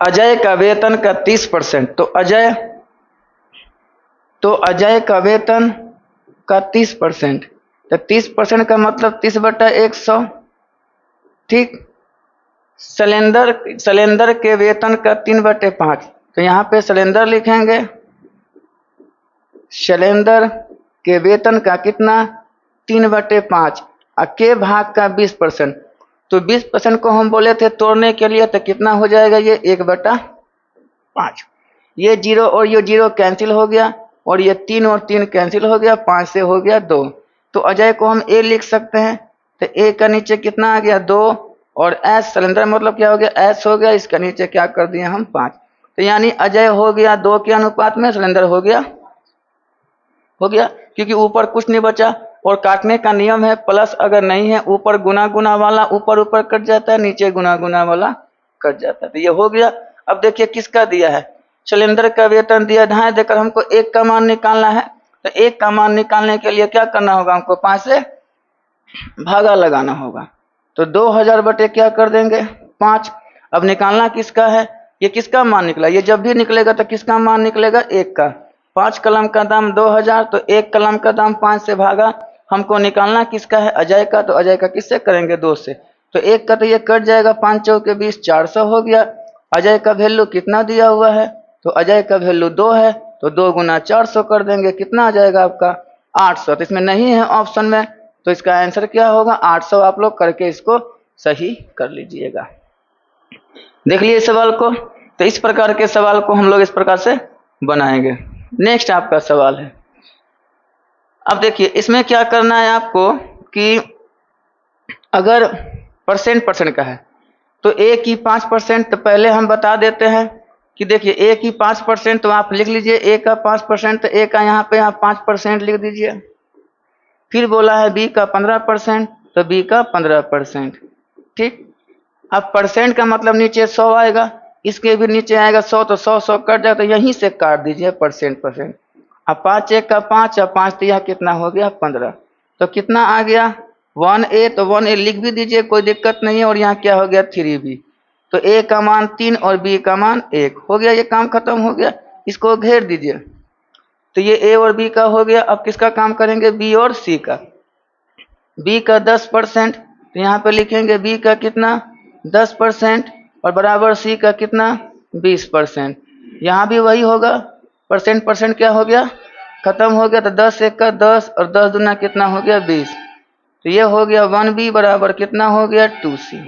अजय का वेतन का 30%। तो अजय का वेतन का 30%, तो 30% का मतलब 30/100, ठीक। सिलेंडर के वेतन का 3/5, तो यहाँ पे सिलेंडर लिखेंगे, सिलेंडर के वेतन का कितना 3/5 के भाग का 20%। तो 20% को हम बोले थे तोड़ने के लिए, तो कितना हो जाएगा ये 1/5। ये 0 और ये 0 कैंसिल हो गया, और ये 3 और 3 कैंसिल हो गया, 5 से हो गया 2। तो अजय को हम ए लिख सकते हैं। तो ए का नीचे कितना आ गया 2, और एस सिलेंडर मतलब क्या हो गया एस हो गया, इसका नीचे क्या कर दिए हम 5। तो यानी अजय हो गया 2 के अनुपात में, सिलेंडर हो गया क्योंकि ऊपर कुछ नहीं बचा। और काटने का नियम है, प्लस अगर नहीं है ऊपर गुना गुना वाला ऊपर ऊपर कट जाता है, नीचे गुना गुना वाला कट जाता है। तो ये हो गया। अब देखिए किसका दिया है, सिलेंडर का वेतन दिया ढाई देकर, हमको 1 का मान निकालना है। तो 1 का मान निकालने के लिए क्या करना होगा, हमको 5 से भागा लगाना होगा। तो 2000 बटे क्या कर देंगे 5। अब निकालना किसका है, ये किसका मान निकला, ये जब भी निकलेगा तो किसका मान निकलेगा 1 का। 5 कलम का दाम 2000, तो 1 कलम का दाम 5 से भागा। हमको निकालना किसका है, अजय का। तो अजय का किससे करेंगे 2 से। तो 1 का तो ये कट जाएगा, 5 चौके 20, 400 हो गया। अजय का वैल्यू कितना दिया हुआ है, तो अजय का वैल्यू 2 है, तो 2 गुना 400 कर देंगे, कितना आ जाएगा आपका 800। तो इसमें नहीं है ऑप्शन में, तो इसका आंसर क्या होगा 800। आप लोग करके इसको सही कर लीजिएगा। देख लिए सवाल को। तो इस प्रकार के सवाल को हम लोग इस प्रकार से बनाएंगे। नेक्स्ट आपका सवाल है, अब देखिए इसमें क्या करना है आपको कि अगर परसेंट का है तो ए की 5%, तो पहले हम बता देते हैं कि देखिए ए की 5%, तो आप लिख लीजिए ए का 5%, तो ए का यहाँ पे आप 5% लिख दीजिए। फिर बोला है बी का 15%, तो बी का 15%, ठीक। अब परसेंट का मतलब नीचे 100 आएगा, इसके भी नीचे आएगा 100, तो 100 कट जाए, तो यहीं से काट दीजिए परसेंट। अब 5 1 का 5, और 5 तो यह कितना हो गया 15। तो कितना आ गया 1A, तो 1A लिख भी दीजिए, कोई दिक्कत नहीं है। और यहाँ क्या हो गया 3B, तो A का मान 3 और B का मान 1 हो गया। ये काम खत्म हो गया, इसको घेर दीजिए। तो ये A और B का हो गया। अब किसका काम करेंगे, B और C का। B का 10%, तो यहाँ पे लिखेंगे B का कितना 10%, और बराबर C का कितना 20%। यहाँ भी वही होगा, परसेंट क्या हो गया खत्म हो गया। तो 10 1 का 10, और 10 दूना कितना हो गया 20। तो ये हो गया 1B बराबर कितना हो गया 2C,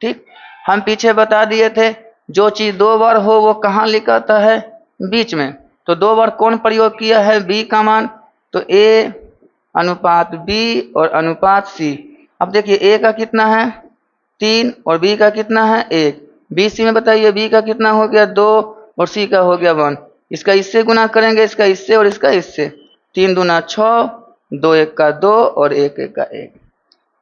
ठीक। हम पीछे बता दिए थे जो चीज 2 बार हो वो कहाँ लिखाता है, बीच में। तो 2 बार कौन प्रयोग किया है, B का मान। तो A अनुपात B और अनुपात C। अब देखिए A का कितना है 3 और B का कितना है 1। BC में बताइए B का कितना हो गया 2 और C का हो गया 1। इसका इससे गुना करेंगे, इसका इससे और इसका इससे। 3 दूना 6, 2 1 का 2 और 1 1 का 1,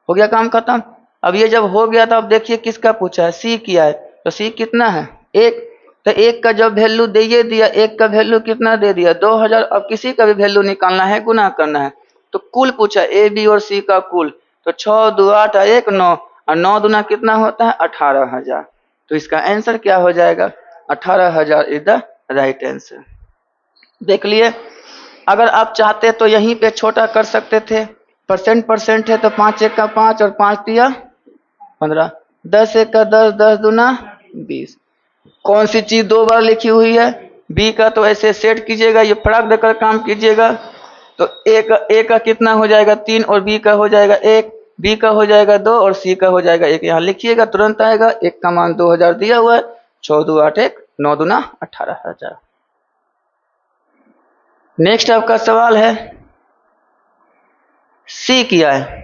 हो गया काम खत्म। अब ये जब हो गया तो अब देखिए किसका पूछा है, C किया है। तो C कितना है 1। तो 1 का जब वैल्यू दे दिया, 1 का वैल्यू कितना दे दिया 2000। अब किसी का भी वैल्यू निकालना है, गुना करना है। तो कुल पूछा A B और C का कुल। तो 6 2 8 1 9, और 9 दूना कितना होता है 18,000। तो इसका आंसर क्या हो जाएगा 18,000 इज द राइट आंसर। देख लिए। अगर आप चाहते तो यहीं पे छोटा कर सकते थे, परसेंट है तो 5 1 का 5 और 5 दिया 15, 10 1 का 10, 10 दूना 20। कौन सी चीज 2 बार लिखी हुई है, बी का। तो ऐसे सेट कीजिएगा, ये फटाक देकर काम कीजिएगा। तो ए का कितना हो जाएगा 3 और बी का हो जाएगा 1, बी का हो जाएगा 2 और सी का हो जाएगा 1। यहाँ लिखिएगा तुरंत आएगा। 1 का मान 2000 दिया हुआ है, 6 2 8 1, 9 दूना 18,000। नेक्स्ट आपका सवाल है, सी किया है,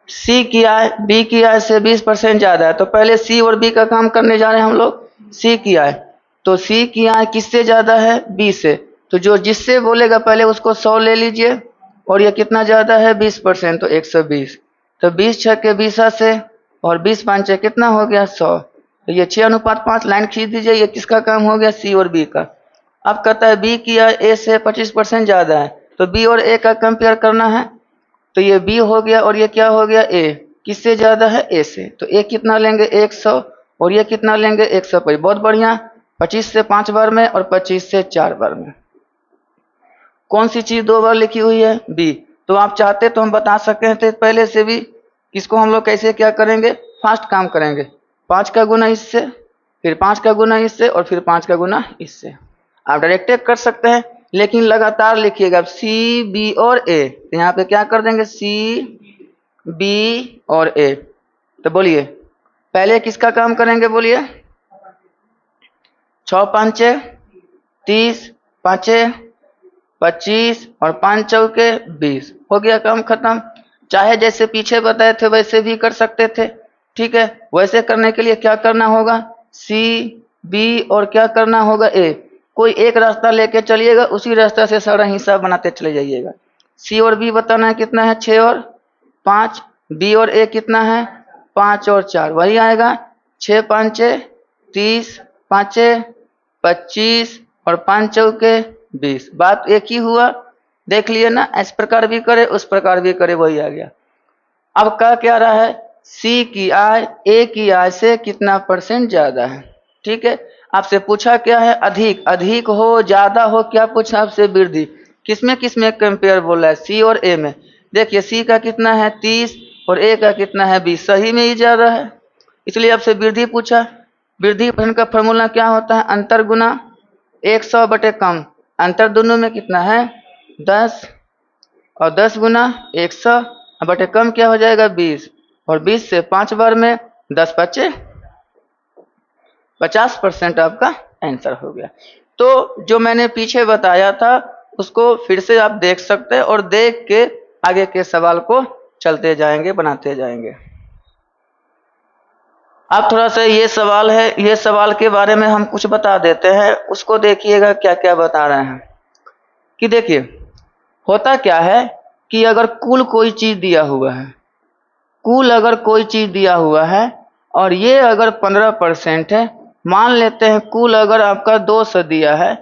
सी किया है, बी किया है से 20% ज्यादा है। तो पहले सी और बी का काम करने जा रहे हैं हम लोग। सी किया है, तो सी की आय किससे ज़्यादा है? बी से। तो जो जिससे बोलेगा पहले उसको 100 ले लीजिए, और ये कितना ज़्यादा है? 20%, तो 120। तो 20 छक्के 20 से, और 20 पाँचे कितना हो गया? 100। तो ये 6:5 लाइन खींच दीजिए। ये किसका काम हो गया? सी और बी का। अब कहता है बी की आय ए से 25% ज़्यादा है, तो बी और ए का कंपेयर करना है। तो ये बी हो गया, और ये क्या हो गया? ए। किससे ज़्यादा है? ए से। तो ए कितना लेंगे? 100, और ये कितना लेंगे? 125। बहुत बढ़िया। 25 से 5 बार में, और 25 से 4 बार में। कौन सी चीज़ 2 बार लिखी हुई है? बी। तो आप चाहते तो हम बता सकते थे पहले से भी। इसको हम लोग कैसे क्या करेंगे? फास्ट काम करेंगे। 5 का गुना इससे, फिर 5 का गुना इससे, और फिर 5 का गुना इससे। आप डायरेक्ट कर सकते हैं, लेकिन लगातार लिखिएगा। सी, बी और ए। तो यहाँ पे क्या कर देंगे? सी, बी और ए। तो बोलिए पहले किसका काम करेंगे? बोलिए। 6 5 30, 5 25, और 5 चौके 20। हो गया काम खत्म। चाहे जैसे पीछे बताए थे वैसे भी कर सकते थे। ठीक है, वैसे करने के लिए क्या करना होगा? सी, बी और क्या करना होगा? ए। कोई एक रास्ता लेके चलिएगा, उसी रास्ता से सारा हिसाब बनाते चले जाइएगा। सी और बी बताना है कितना है? 6 और 5। बी और ए कितना है? 5 और 4। वही आएगा। 6 5 30, 5 25, और 5 चौके 20। बात एक ही हुआ। देख लिए ना? इस प्रकार भी करे, उस प्रकार भी करे, वही आ गया। अब क्या रहा है? सी की आय ए की आय से कितना % ज्यादा है? ठीक है। आपसे पूछा क्या है? अधिक। अधिक हो, ज्यादा हो, क्या पूछा आपसे? वृद्धि। किसमें कंपेयर बोला है? सी और ए में। देखिए सी का कितना है? 30, और ए का कितना है? 20। सही में ही ज्यादा है, इसलिए आपसे वृद्धि पूछा। वृद्धि का फॉर्मूला क्या होता है? अंतर गुना 100 बटे कम। अंतर दोनों में कितना है? 10, और 10 गुना 100 बटे कम क्या हो जाएगा? 20, और 20 से 5 बार में 10 5 50% आपका आंसर हो गया। तो जो मैंने पीछे बताया था उसको फिर से आप देख सकते हैं, और देख के आगे के सवाल को चलते जाएंगे, बनाते जाएंगे। अब थोड़ा सा ये सवाल है, ये सवाल के बारे में हम कुछ बता देते हैं। उसको देखिएगा क्या क्या बता रहे हैं। कि देखिए होता क्या है कि अगर कुल कोई चीज दिया हुआ है, कुल अगर कोई चीज दिया हुआ है, और ये अगर 15% है, मान लेते हैं कुल अगर आपका 200 दिया है,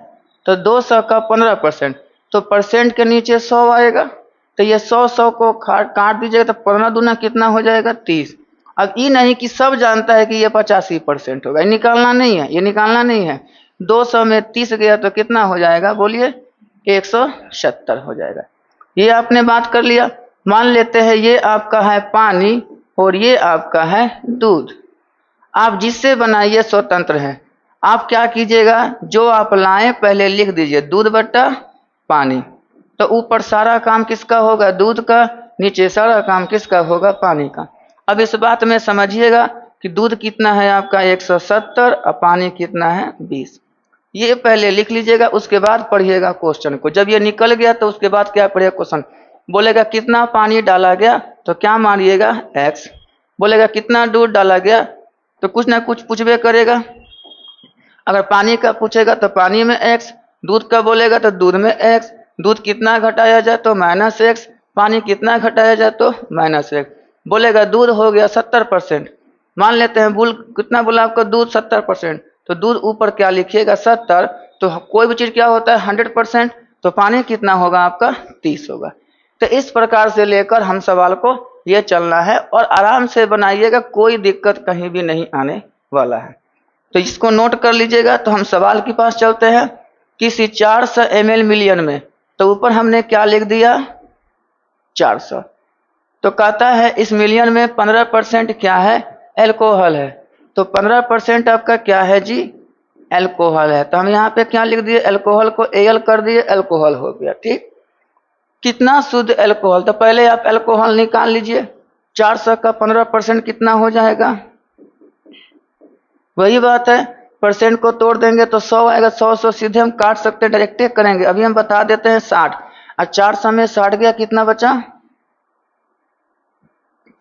तो 200 का 15%, तो परसेंट के नीचे 100 आएगा। तो ये 100 को काट दीजिएगा, तो 15 दूना कितना हो जाएगा? 30। अब ये नहीं कि सब जानता है कि ये 85% होगा, ये निकालना नहीं है, ये निकालना नहीं है। 200 में 30 गया तो कितना हो जाएगा? बोलिए। 170 हो जाएगा। ये आपने बात कर लिया। मान लेते हैं ये आपका है पानी, और ये आपका है दूध। आप जिससे बनाइए स्वतंत्र है। आप क्या कीजिएगा? जो आप लाएं पहले लिख दीजिए दूध बट्टा पानी। तो ऊपर सारा काम किसका होगा? दूध का। नीचे सारा काम किसका होगा? पानी का। अब इस बात में समझिएगा कि दूध कितना है आपका? 170, और पानी कितना है? 20। ये पहले लिख लीजिएगा, उसके बाद पढ़िएगा क्वेश्चन को। जब ये निकल गया तो उसके बाद क्या पढ़िएगा? क्वेश्चन बोलेगा कितना पानी डाला गया, तो क्या मानिएगा? x। बोलेगा कितना दूध डाला गया, तो कुछ ना कुछ पूछबे करेगा। अगर पानी का पूछेगा तो पानी में x, दूध का बोलेगा तो दूध में x। दूध कितना घटाया जाए तो -x, पानी कितना घटाया जाए तो -x। बोलेगा दूध हो गया 70%। मान लेते हैं बुल कितना बोला आपका? दूध 70%। तो दूध ऊपर क्या लिखिएगा? 70। तो कोई भी चीज़ क्या होता है? 100%। तो पानी कितना होगा आपका? 30 होगा। तो इस प्रकार से लेकर हम सवाल को ये चलना है, और आराम से बनाइएगा, कोई दिक्कत कहीं भी नहीं आने वाला है। तो इसको नोट कर लीजिएगा। तो हम सवाल के पास चलते हैं। किसी 400 ml मिलियन में, तो ऊपर हमने क्या लिख दिया? 400। तो कहता है इस मिलियन में 15% क्या है? एल्कोहल है। तो 15% आपका क्या है जी? एल्कोहल है। तो हम यहाँ पे क्या लिख दिए? एल्कोहल को एल कर दिए, एल्कोहल हो गया। ठीक। कितना शुद्ध एल्कोहल? तो पहले आप एल्कोहल निकाल लीजिए। 400 का 15% कितना हो जाएगा? वही बात है, परसेंट को तोड़ देंगे तो 100 आएगा। 100 सीधे हम काट सकते हैं, डायरेक्ट करेंगे। अभी हम बता देते हैं 60। और 400 में 60 गया, कितना बचा?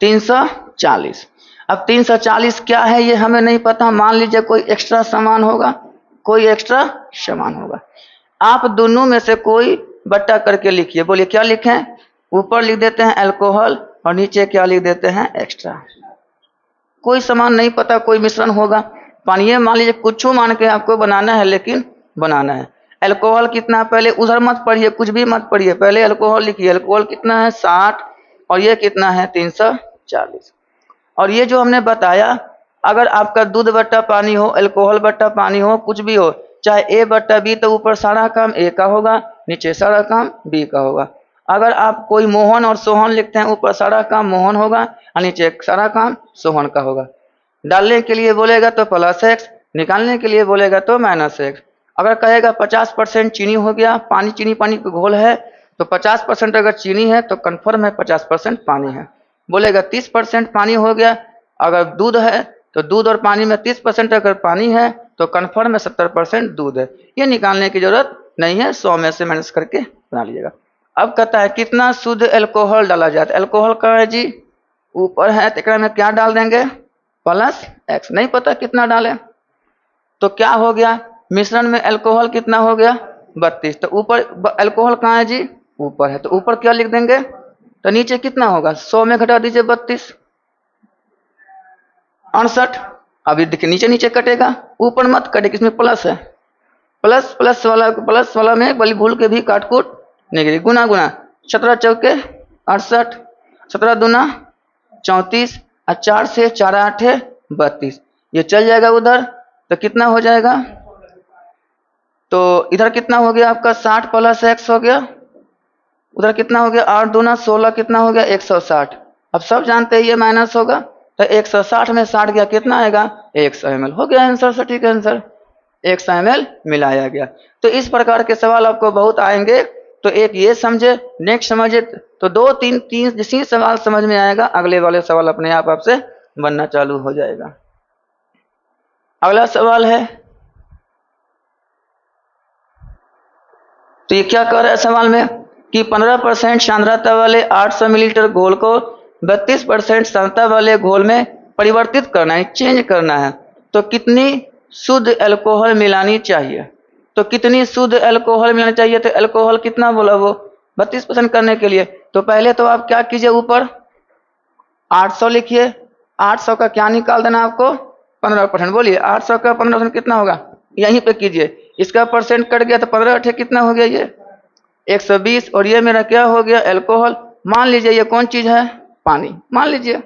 340। अब 340 क्या है ये हमें नहीं पता। मान लीजिए कोई एक्स्ट्रा सामान होगा, कोई एक्स्ट्रा समान होगा। आप दोनों में से कोई बट्टा करके लिखिए। बोलिए क्या लिखें? ऊपर लिख देते हैं अल्कोहल और नीचे क्या लिख देते हैं? एक्स्ट्रा। कोई सामान नहीं पता, कोई मिश्रण होगा। पानी मान लीजिए कुछ मान के आपको बनाना है, लेकिन बनाना है। अल्कोहल कितना, पहले उधर मत पढ़िए, कुछ भी मत पढ़िए, पहले अल्कोहल लिखिए। अल्कोहल कितना है? 60 और ये कितना है? 340। और ये जो हमने बताया, अगर आपका दूध बट्टा पानी हो, अल्कोहल बट्टा पानी हो, कुछ भी हो, चाहे ए बट्टा बी, तो ऊपर सारा काम ए का होगा, नीचे सारा काम बी का होगा। अगर आप कोई मोहन और सोहन लिखते हैं, ऊपर सारा काम मोहन होगा और नीचे सारा काम सोहन का होगा। डालने के लिए बोलेगा तो +x, निकालने के लिए बोलेगा तो -x। अगर कहेगा 50% चीनी हो गया, पानी चीनी पानी का घोल है, तो 50% अगर चीनी है तो कन्फर्म है 50% पानी है। बोलेगा 30% पानी हो गया, अगर दूध है तो दूध और पानी में 30% अगर पानी है तो कन्फर्म है 70% दूध है। ये निकालने की जरूरत नहीं है, 100 में से माइनस करके बना लीजिएगा। अब कहता है कितना शुद्ध अल्कोहल डाला जाता है। अल्कोहल कहाँ है जी? ऊपर है, तो में क्या डाल देंगे? +x। नहीं पता कितना डालें, तो क्या हो गया? मिश्रण में अल्कोहल कितना हो गया? 32। तो ऊपर अल्कोहल कहाँ है जी? ऊपर है, तो ऊपर क्या लिख देंगे? तो नीचे कितना होगा? 100 में घटा दीजिए 32, 68। अभी देखिए नीचे नीचे कटेगा, ऊपर मत कटे, किसमें प्लस है। प्लस वाला में बड़ी भूल के भी काटकूट नहीं गिरी। गुना गुना 17 चौके 68, 17 दूना 34 और 4 से 4 8 32। ये चल जाएगा उधर, तो कितना हो जाएगा? तो इधर कितना हो गया आपका? 60 + x हो गया। उधर कितना हो गया? 8 दूना 16, कितना हो गया? 160। अब सब जानते हैं ये माइनस होगा, तो 160 में 60 गया, कितना आएगा? 100 ml। हो गया आंसर, सटीक आंसर 100 ml मिलाया गया। तो इस प्रकार के सवाल आपको बहुत आएंगे, तो एक ये समझे, नेक्स्ट समझे, तो 2 3 जिसी सवाल समझ में आएगा, अगले वाले सवाल अपने आप आपसे बनना चालू हो जाएगा। अगला सवाल है, तो ये क्या कह रहा है सवाल में कि 15% सांद्रता वाले 800 मिलीलीटर घोल को 32% सांद्रता वाले घोल में परिवर्तित करना है, चेंज करना है, तो कितनी शुद्ध अल्कोहल मिलानी चाहिए? तो कितनी शुद्ध अल्कोहल मिलानी चाहिए? तो अल्कोहल कितना बोला वो? 32% करने के लिए। तो पहले तो आप क्या कीजिए, ऊपर 800 लिखिए। 800 का क्या निकाल देना आपको? 15%। बोलिए 800 का 15% कितना होगा? यहीं पे कीजिए, इसका परसेंट कट गया तो 15 8 कितना हो गया? ये 120। और ये मेरा क्या हो गया? अल्कोहल। मान लीजिए ये कौन चीज है? पानी। मान लीजिए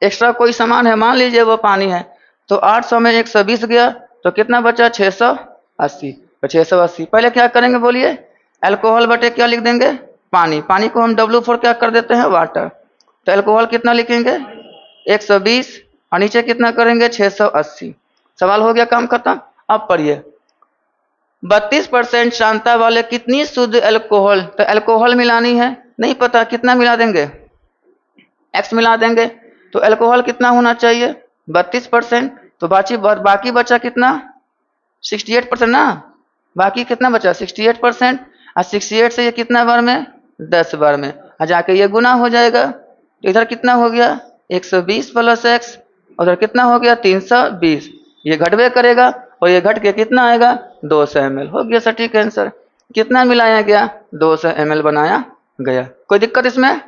एक्स्ट्रा कोई सामान है, मान लीजिए वो पानी है। तो 800 में 120 गया, तो कितना बचा? 680। तो 680 पहले क्या करेंगे बोलिए? अल्कोहल बटे क्या लिख देंगे? पानी। पानी को हम W4 क्या कर देते हैं? वाटर। तो अल्कोहल कितना लिखेंगे? 120 और नीचे कितना करेंगे? 680। सवाल हो गया, काम खत्म। अब पढ़िए, 32% सांद्रता वाले कितनी शुद्ध अल्कोहल, तो अल्कोहल मिलानी है, नहीं पता कितना मिला देंगे? x मिला देंगे। तो अल्कोहल कितना होना चाहिए? 32%। तो बाकी बचा कितना? 68% ना। बाकी कितना बचा? 68%। और 68 से ये कितना बार में? 10 बार में। और जाके ये गुना हो जाएगा, तो इधर कितना हो गया? 120 + x, उधर कितना हो गया? 320। ये घटवे करेगा और ये घट के कितना आएगा? 200 ml। हो गया सटीक आंसर। कितना मिलाया गया? 200 ml बनाया गया। कोई दिक्कत इसमें?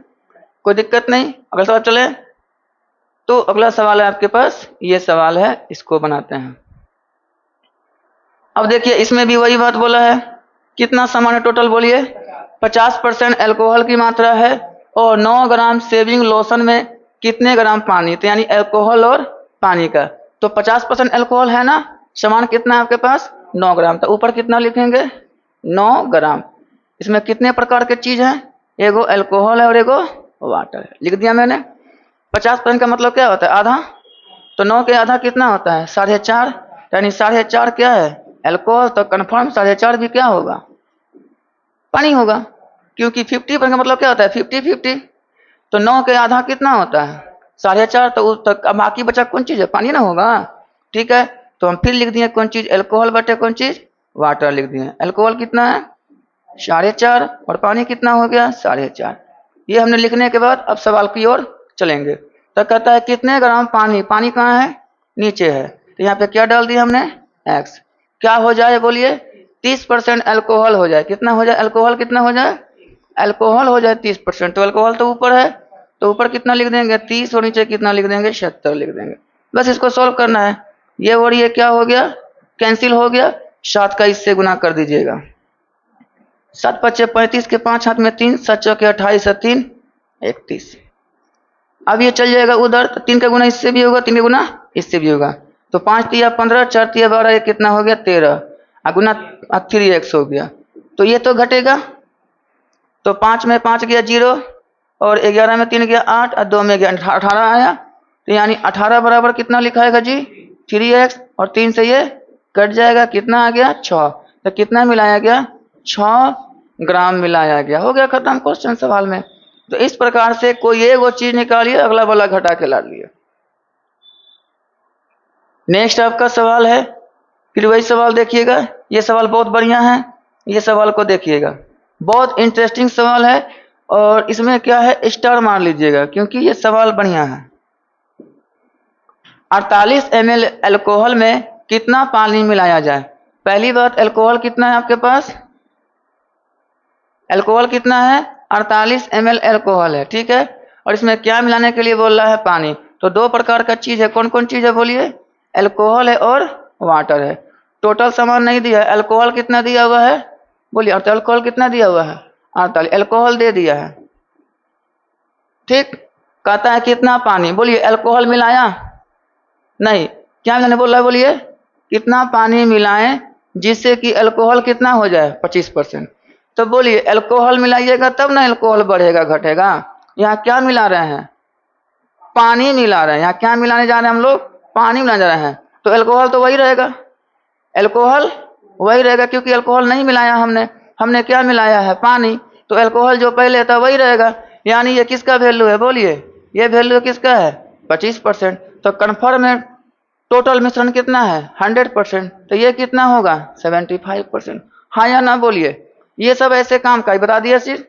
कोई दिक्कत नहीं। अगला सवाल चले, तो अगला सवाल है आपके पास, ये सवाल है, इसको बनाते हैं। अब देखिए इसमें भी वही बात बोला है, कितना सामान है टोटल बोलिए? 50% अल्कोहल की मात्रा है और 9 ग्राम शेविंग लोशन में कितने ग्राम पानी? तो यानी अल्कोहल और पानी का। तो 50% अल्कोहल है ना, सामान कितना है आपके पास? 9 ग्राम। तो ऊपर कितना लिखेंगे? 9 ग्राम। इसमें कितने प्रकार के चीज हैं? एगो अल्कोहल है और एगो वाटर है। लिख दिया मैंने। 50% का मतलब क्या होता है? आधा। तो 9 के आधा कितना होता है? 4.5। यानी 4.5 क्या है? अल्कोहल। तो कन्फर्म 4.5 भी क्या होगा? पानी होगा, क्योंकि 50% का मतलब क्या होता है? 50-50। तो 9 के आधा कितना होता है? 4.5। तो बाकी बचा कौन चीज है? पानी ना होगा। ठीक है, तो हम फिर लिख दिए कौन चीज? अल्कोहल बटे कौन चीज? वाटर लिख दिए। अल्कोहल कितना है? 4.5 और पानी कितना हो गया? 4.5। ये हमने लिखने के बाद अब सवाल की ओर चलेंगे। तो कहता है कितने ग्राम पानी? पानी कहाँ है? नीचे है। तो यहाँ पे क्या डाल दिया हमने? x। क्या हो जाए बोलिए, 30% अल्कोहल हो जाए। कितना हो जाए अल्कोहल, कितना हो जाए अल्कोहल हो जाए 30%। तो अल्कोहल तो ऊपर है, तो ऊपर कितना लिख देंगे 30 और नीचे कितना लिख देंगे 76 लिख देंगे। बस इसको सॉल्व करना है। ये और ये क्या हो गया, कैंसिल हो गया। 7 का इससे गुना कर दीजिएगा। 7 पच्चे 35 के 5 हाथ में 3, 7 चौके 28 3 31। अब ये चल जाएगा उधर, तो 3 का गुना इससे भी होगा, 3 का गुना इससे भी होगा। तो 5 तिया 15, 4 तिया 12, ये कितना हो गया 13, गुना 3x हो गया। तो ये तो घटेगा। तो 5 में 5 गया 0, और 11 में 3 गया 8, और 2 में गया 18 आया। तो यानी 18 बराबर कितना लिखाएगा जी 3x, और 3 से ये कट जाएगा, कितना आ गया 6। तो कितना मिलाया गया 6 ग्राम मिलाया गया। हो गया खत्म क्वेश्चन सवाल में। तो इस प्रकार से कोई एक वो चीज निकालिए, अगला वाला घटा के ला लिए। नेक्स्ट आपका सवाल है, फिर वही सवाल देखिएगा। ये सवाल बहुत बढ़िया है, ये सवाल को देखिएगा, बहुत इंटरेस्टिंग सवाल है। और इसमें क्या है, स्टार मार लीजिएगा क्योंकि ये सवाल बढ़िया है। 48 ml अल्कोहल में कितना पानी मिलाया जाए। पहली बात, अल्कोहल कितना है आपके पास, अल्कोहल कितना है 48 ml अल्कोहल है, ठीक है। और इसमें क्या मिलाने के लिए बोल रहा है, पानी। तो दो प्रकार का चीज है, कौन कौन चीज है बोलिए, अल्कोहल है और वाटर है। टोटल सामान नहीं दिया है, अल्कोहल कितना दिया हुआ है बोलिए, अल्कोहल कितना दिया हुआ है 48, अल्कोहल दे दिया है, ठीक। कहता है कितना पानी, बोलिए अल्कोहल मिलाया नहीं, क्या मिलाने बोल रहा है बोलिए, कितना पानी मिलाएं जिससे कि अल्कोहल कितना हो जाए 25%। तो बोलिए अल्कोहल मिलाइएगा तब ना अल्कोहल बढ़ेगा घटेगा। यहाँ क्या मिला रहे हैं, पानी मिला रहे हैं। यहाँ क्या मिलाने जा रहे हैं हम लोग, पानी मिलाने जा रहे हैं। तो अल्कोहल तो वही रहेगा, अल्कोहल वही रहेगा, क्योंकि अल्कोहल नहीं मिलाया हमने, हमने क्या मिलाया है पानी। तो अल्कोहल जो पहले था वही रहेगा। यानी ये किसका वैल्यू है बोलिए, ये वैल्यू किसका है 25%। तो कन्फर्म है टोटल मिश्रण कितना है 100%। तो ये कितना होगा 75%। हाँ या ना बोलिए, ये सब ऐसे काम का ही बता दिया सिर्फ।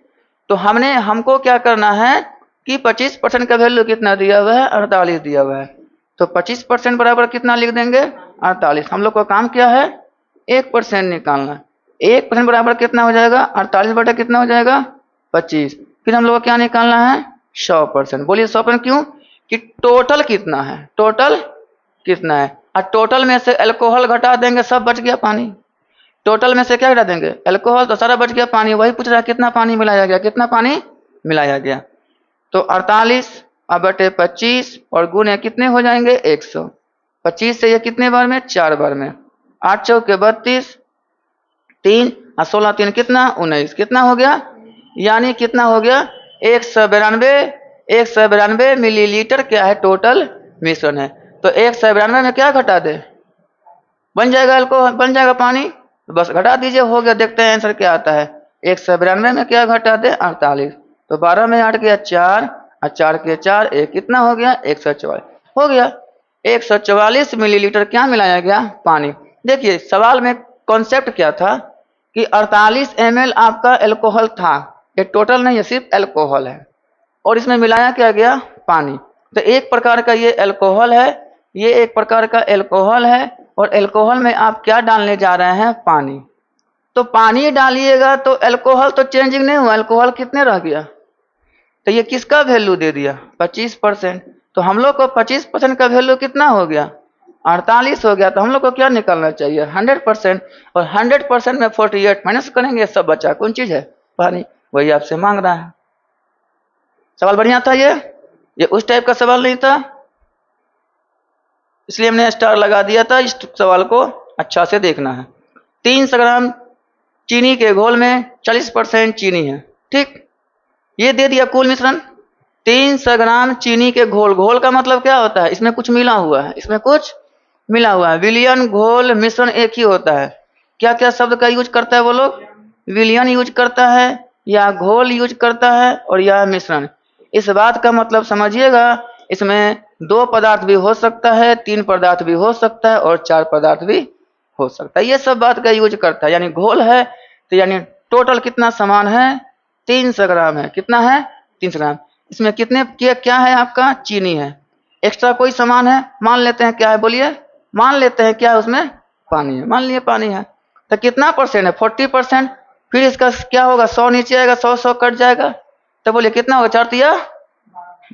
तो हमको क्या करना है कि 25% का वैल्यू कितना दिया हुआ है 48 दिया हुआ है। तो 25% बराबर कितना लिख देंगे 48। हम लोग का काम क्या है 1% निकालना। 1% बराबर कितना हो जाएगा 48 बटा कितना हो जाएगा 25। फिर हम लोग को क्या निकालना है 100%। बोलिए 100% क्यों, कि टोटल कितना है, टोटल कितना है। और टोटल में से अल्कोहल घटा देंगे, सब बच गया पानी। टोटल में से क्या घटा देंगे अल्कोहल, तो सारा बच गया पानी। वही पूछ रहा है कितना पानी मिलाया गया, कितना पानी मिलाया गया। तो 48 अब बटे 25 और गुने कितने हो जाएंगे 100। 25 से ये कितने बार में 4 बार में, 8 चौके 32, 3 और 16 3 कितना 19, कितना हो गया, यानी कितना हो गया 192 मिलीलीटर क्या है टोटल मिश्रण है। तो 192 में क्या घटा दे, बन जाएगा अल्कोहल, बन जाएगा पानी। बस घटा दीजिए, हो गया। देखते हैं आंसर क्या आता है। 192 में क्या घटा दे 48। तो 12 में 8 गया 4 और 4 के 4 एक, कितना हो गया 144 हो गया। 144 मिलीलीटर क्या मिलाया गया पानी। देखिए सवाल में कॉन्सेप्ट क्या था कि 48 ml आपका अल्कोहल था, ये टोटल नहीं है, सिर्फ अल्कोहल है। और इसमें मिलाया क्या गया पानी। तो एक प्रकार का ये अल्कोहल है, ये एक प्रकार का अल्कोहल है। और अल्कोहल में आप क्या डालने जा रहे हैं पानी। तो पानी डालिएगा तो अल्कोहल तो चेंजिंग नहीं हुआ, अल्कोहल कितने रह गया। तो ये किसका वैल्यू दे दिया 25%। तो हम लोग को 25% का वैल्यू कितना हो गया 48 हो गया। तो हम लोग को क्या निकालना चाहिए 100%। और 100% में 48 माइनस करेंगे, सब बचा कौन चीज है पानी। वही आपसे मांग रहा है। सवाल बढ़िया था ये उस टाइप का सवाल नहीं था, इसलिए हमने स्टार लगा दिया था। इस सवाल को अच्छा से देखना है। 300 ग्राम चीनी के घोल में 40% चीनी है, ठीक। ये दे दिया कुल मिश्रण 300 ग्राम चीनी के घोल। घोल का मतलब क्या होता है, इसमें कुछ मिला हुआ है, इसमें कुछ मिला हुआ है। विलयन घोल मिश्रण एक ही होता है। क्या क्या शब्द का यूज करता है वो लोग, विलयन यूज करता है या घोल यूज करता है और या मिश्रण। इस बात का मतलब समझिएगा, इसमें 2 पदार्थ भी हो सकता है, 3 पदार्थ भी हो सकता है और 4 पदार्थ भी हो सकता है। ये सब बात का यूज करता है। यानी घोल है तो यानी टोटल कितना सामान है 300 ग्राम है। कितना है 300 ग्राम। इसमें कितने क्या है आपका चीनी है, एक्स्ट्रा कोई सामान है मान लेते हैं क्या है बोलिए, मान लेते हैं क्या है उसमें पानी है, मान लिए पानी है। तो कितना परसेंट है? 40%। फिर इसका क्या होगा? 100 नीचे आएगा, 100 कट जाएगा, तो बोलिए कितना होगा? 4 तिया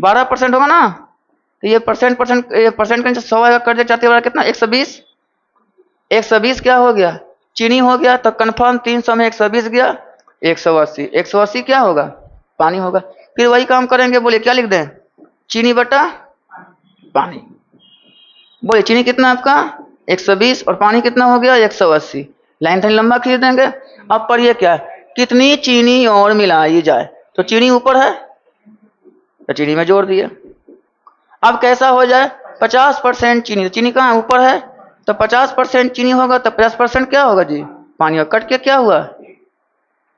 12% होगा ना। तो ये परसेंट के नीचे 100 आएगा, कट जाएगा, 4 तिया 12 कितना? 120। 120 क्या हो गया? चीनी हो गया। तो कन्फर्म 300 में 120 गया, 180। 180 क्या होगा? पानी होगा। फिर वही काम करेंगे, बोलिए क्या लिख दें? चीनी बटा पानी। बोलिए चीनी कितना आपका? 120 और पानी कितना हो गया? 180। लाइन थोड़ी लंबा खींच देंगे। अब पढ़िए क्या, कितनी चीनी और मिलाई जाए। तो चीनी ऊपर है तो चीनी में जोड़ दिया। अब कैसा हो जाए? 50% चीनी, तो चीनी कहाँ ऊपर है, तो 50% चीनी होगा, तो 50% क्या होगा जी? पानी। और कट के क्या हुआ?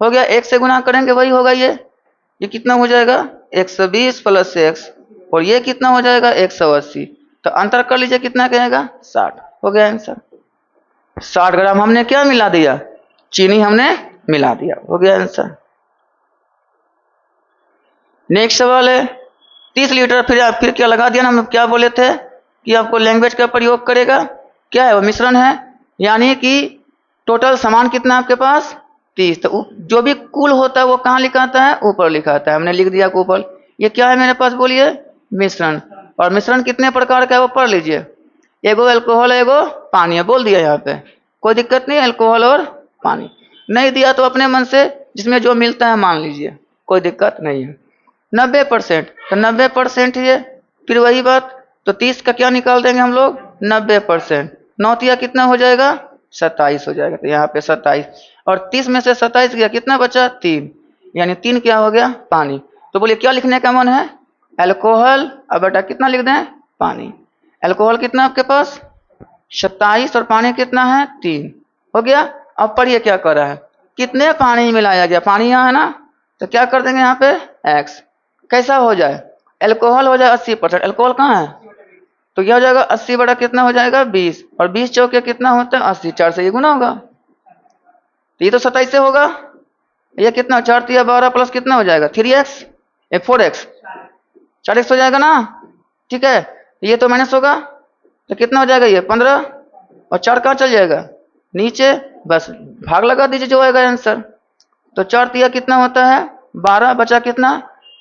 हो गया, 1 से गुना करेंगे वही होगा। ये कितना हो जाएगा? 120 प्लस x, और ये कितना हो जाएगा? 180। तो अंतर कर लीजिए, कितना कहेगा? 60। हो गया आंसर। 60 ग्राम हमने क्या मिला दिया? चीनी हमने मिला दिया। हो गया आंसर। नेक्स्ट सवाल है 30 लीटर। फिर क्या लगा दिया ना, हम क्या बोले थे कि आपको लैंग्वेज का प्रयोग करेगा। क्या है वो? मिश्रण है, यानी कि टोटल सामान कितना आपके पास? 30। तो जो भी कुल होता है वो कहाँ लिखाता है? ऊपर लिखाता है। हमने लिख दिया ऊपर। ये क्या है मेरे पास? बोलिए मिश्रण। और मिश्रण कितने प्रकार का है वो पढ़ लीजिए। एगो अल्कोहल है, एगो पानी है, बोल दिया यहाँ पे, कोई दिक्कत नहीं। अल्कोहल और पानी। नहीं दिया तो अपने मन से जिसमें जो मिलता है मान लीजिए, कोई दिक्कत नहीं है। 90%, तो 90% ये। फिर वही बात, तो 30 का क्या निकाल देंगे हम लोग? 90%। 9 तिया कितना हो जाएगा? 27 हो जाएगा। तो यहाँ पे 27, और 30 में से 27 गया, कितना बचा? 3, यानी 3 क्या हो गया? पानी। तो बोलिए क्या लिखने का मन है? अल्कोहल, अब बेटा कितना लिख दें? पानी। अल्कोहल कितना आपके पास? 27, और पानी कितना है? 3। हो गया। अब पढ़िए क्या कर रहा है, कितने पानी मिलाया गया? पानी यहाँ है ना, तो क्या कर देंगे यहाँ पे? x। कैसा हो जाए? अल्कोहल हो जाए 80%। अल्कोहल कहाँ है? तो क्या हो जाएगा? 80 बड़ा कितना हो जाएगा? 20, और 20 चौके कितना होता है? 80। 4 से ये गुना होगा, तो ये तो 27 से होगा। ये कितना? 4 तिया 12 प्लस कितना हो जाएगा? 3x, 4x, 4x हो जाएगा ना। ठीक है, ये तो माइनस होगा, तो कितना हो जाएगा? ये 15, और 4 कहाँ चल जाएगा? नीचे। बस भाग लगा दीजिए, जो आएगा आंसर। तो 4 तिया कितना होता है? 12, बचा कितना?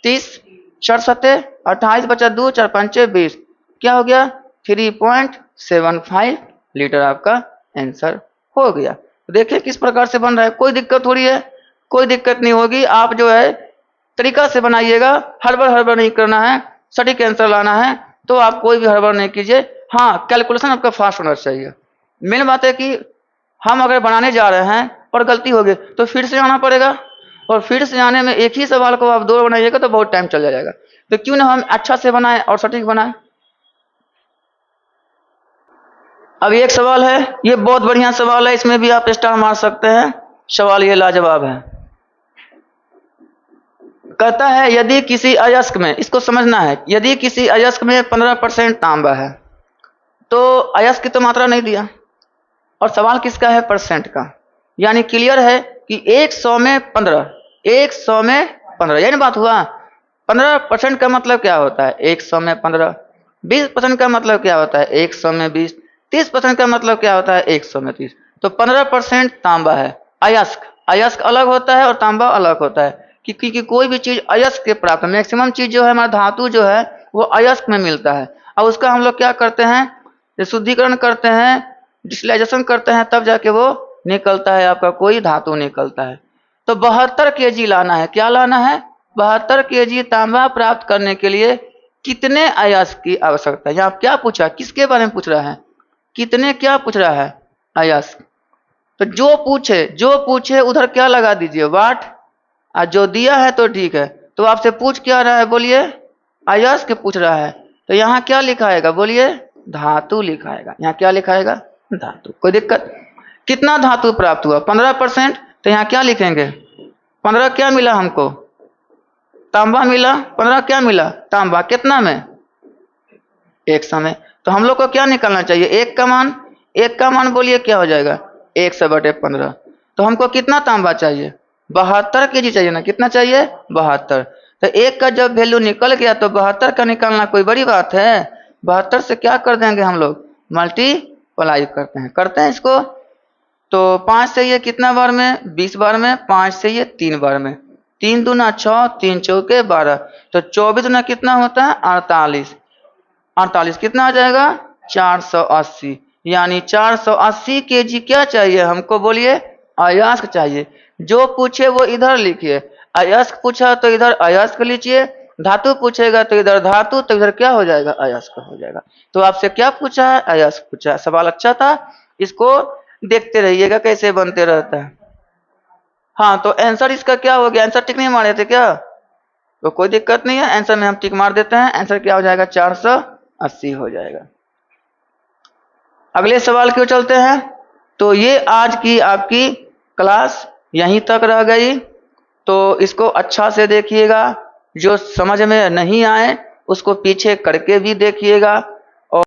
30, 4 सत्ते 28, बचा 2, 4 पंचे 20। क्या हो गया? 3.75 लीटर आपका आंसर हो गया। तो देखिए किस प्रकार से बन रहा है, कोई दिक्कत हो रही है? कोई दिक्कत नहीं होगी। आप जो है तरीका से बनाइएगा, हड़बड़ नहीं करना है, सटीक आंसर लाना है। तो आप कोई भी हड़बड़ नहीं कीजिए। हाँ, कैलकुलेशन आपका फास्ट होना चाहिए। मेन बात है कि हम अगर बनाने जा रहे हैं और गलती हो गई तो फिर से आना पड़ेगा, और फिर से आने में एक ही सवाल को आप 2 बनाइएगा तो बहुत टाइम चल जाएगा। तो क्यों ना हम अच्छा से बनाएं और सटीक बनाएं। अब एक सवाल है, ये बहुत बढ़िया सवाल है, इसमें भी आप स्टार मार सकते हैं। सवाल ये लाजवाब है। कहता है यदि किसी अयस्क में, इसको समझना है, यदि किसी अयस्क में 15% तांबा है, तो अयस्क की तो मात्रा नहीं दिया, और सवाल किसका है? परसेंट का। यानी क्लियर है कि 100 में 15, 100 में 15, यानी बात हुआ। 15% का मतलब क्या होता है? 100 में 15। 20% का मतलब क्या होता है? 100 में 20। 30% का मतलब क्या होता है? 100 में 30। तो 15% तांबा है। अयस्क अलग होता है और तांबा अलग होता है, क्योंकि कोई भी चीज अयस्क के प्राप्त, मैक्सिमम चीज जो है हमारा धातु जो है वो अयस्क में मिलता है। अब उसका हम लोग क्या करते हैं? शुद्धिकरण करते हैं, डिस्टिलाइजेशन करते हैं, तब जाके वो निकलता है, आपका कोई धातु निकलता है। तो 72 kg लाना है। क्या लाना है? 72 kg तांबा प्राप्त करने के लिए कितने अयस्क की आवश्यकता है? यहाँ क्या पूछा, किसके बारे में पूछ रहा है? कितने क्या पूछ रहा है? अयस्क। तो जो पूछे उधर क्या लगा दीजिए? वाट। और जो दिया है तो ठीक है। तो आपसे पूछ क्या रहा है? बोलिए अयस्क पूछ रहा है। तो यहाँ क्या लिखाएगा? बोलिए धातु लिखाएगा। यहाँ क्या लिखाएगा? धातु। कोई दिक्कत? कितना धातु प्राप्त हुआ? 15%। तो यहाँ क्या लिखेंगे? 15 क्या मिला हमको? तांबा मिला। 15 क्या मिला? तांबा। कितना में? 100 में। तो हम लोग को क्या निकालना चाहिए? 1 का मान। 1 का मान बोलिए क्या हो जाएगा? 100/15। तो हमको कितना तांबा चाहिए? 72 kg चाहिए ना। कितना चाहिए? 72। तो 1 का जब वैल्यू निकल गया तो 72 का निकालना कोई बड़ी बात है? 72 से क्या कर देंगे हम लोग? मल्टीप्लाई करते हैं इसको। तो 5 से ये कितना बार में, 20 बार में, 5 से ये 3 बार में, 3 दूना 6, 3 चौके 12, तो 24 दूना कितना होता है 48, 48 कितना आ जाएगा 480, यानी 480 केजी क्या चाहिए हमको, बोलिए अयस्क चाहिए। जो पूछे वो इधर लिखिए, अयस्क पूछा तो इधर अयस्क लीजिए, धातु पूछेगा तो इधर धातु, तो इधर क्या हो जाएगा अयस्क हो जाएगा। तो आपसे क्या पूछा है, अयस्क पूछा है। सवाल अच्छा था, इसको देखते रहिएगा कैसे बनते रहता है। हाँ तो आंसर इसका क्या हो गया, आंसर टिक नहीं मारे थे क्या, तो कोई दिक्कत नहीं है, आंसर में हम टिक मार देते हैं, आंसर क्या हो जाएगा 480 हो जाएगा। अगले सवाल की ओर चलते हैं। तो ये आज की आपकी क्लास यहीं तक रह गई, तो इसको अच्छा से देखिएगा, जो समझ में नहीं आए उसको पीछे करके भी देखिएगा।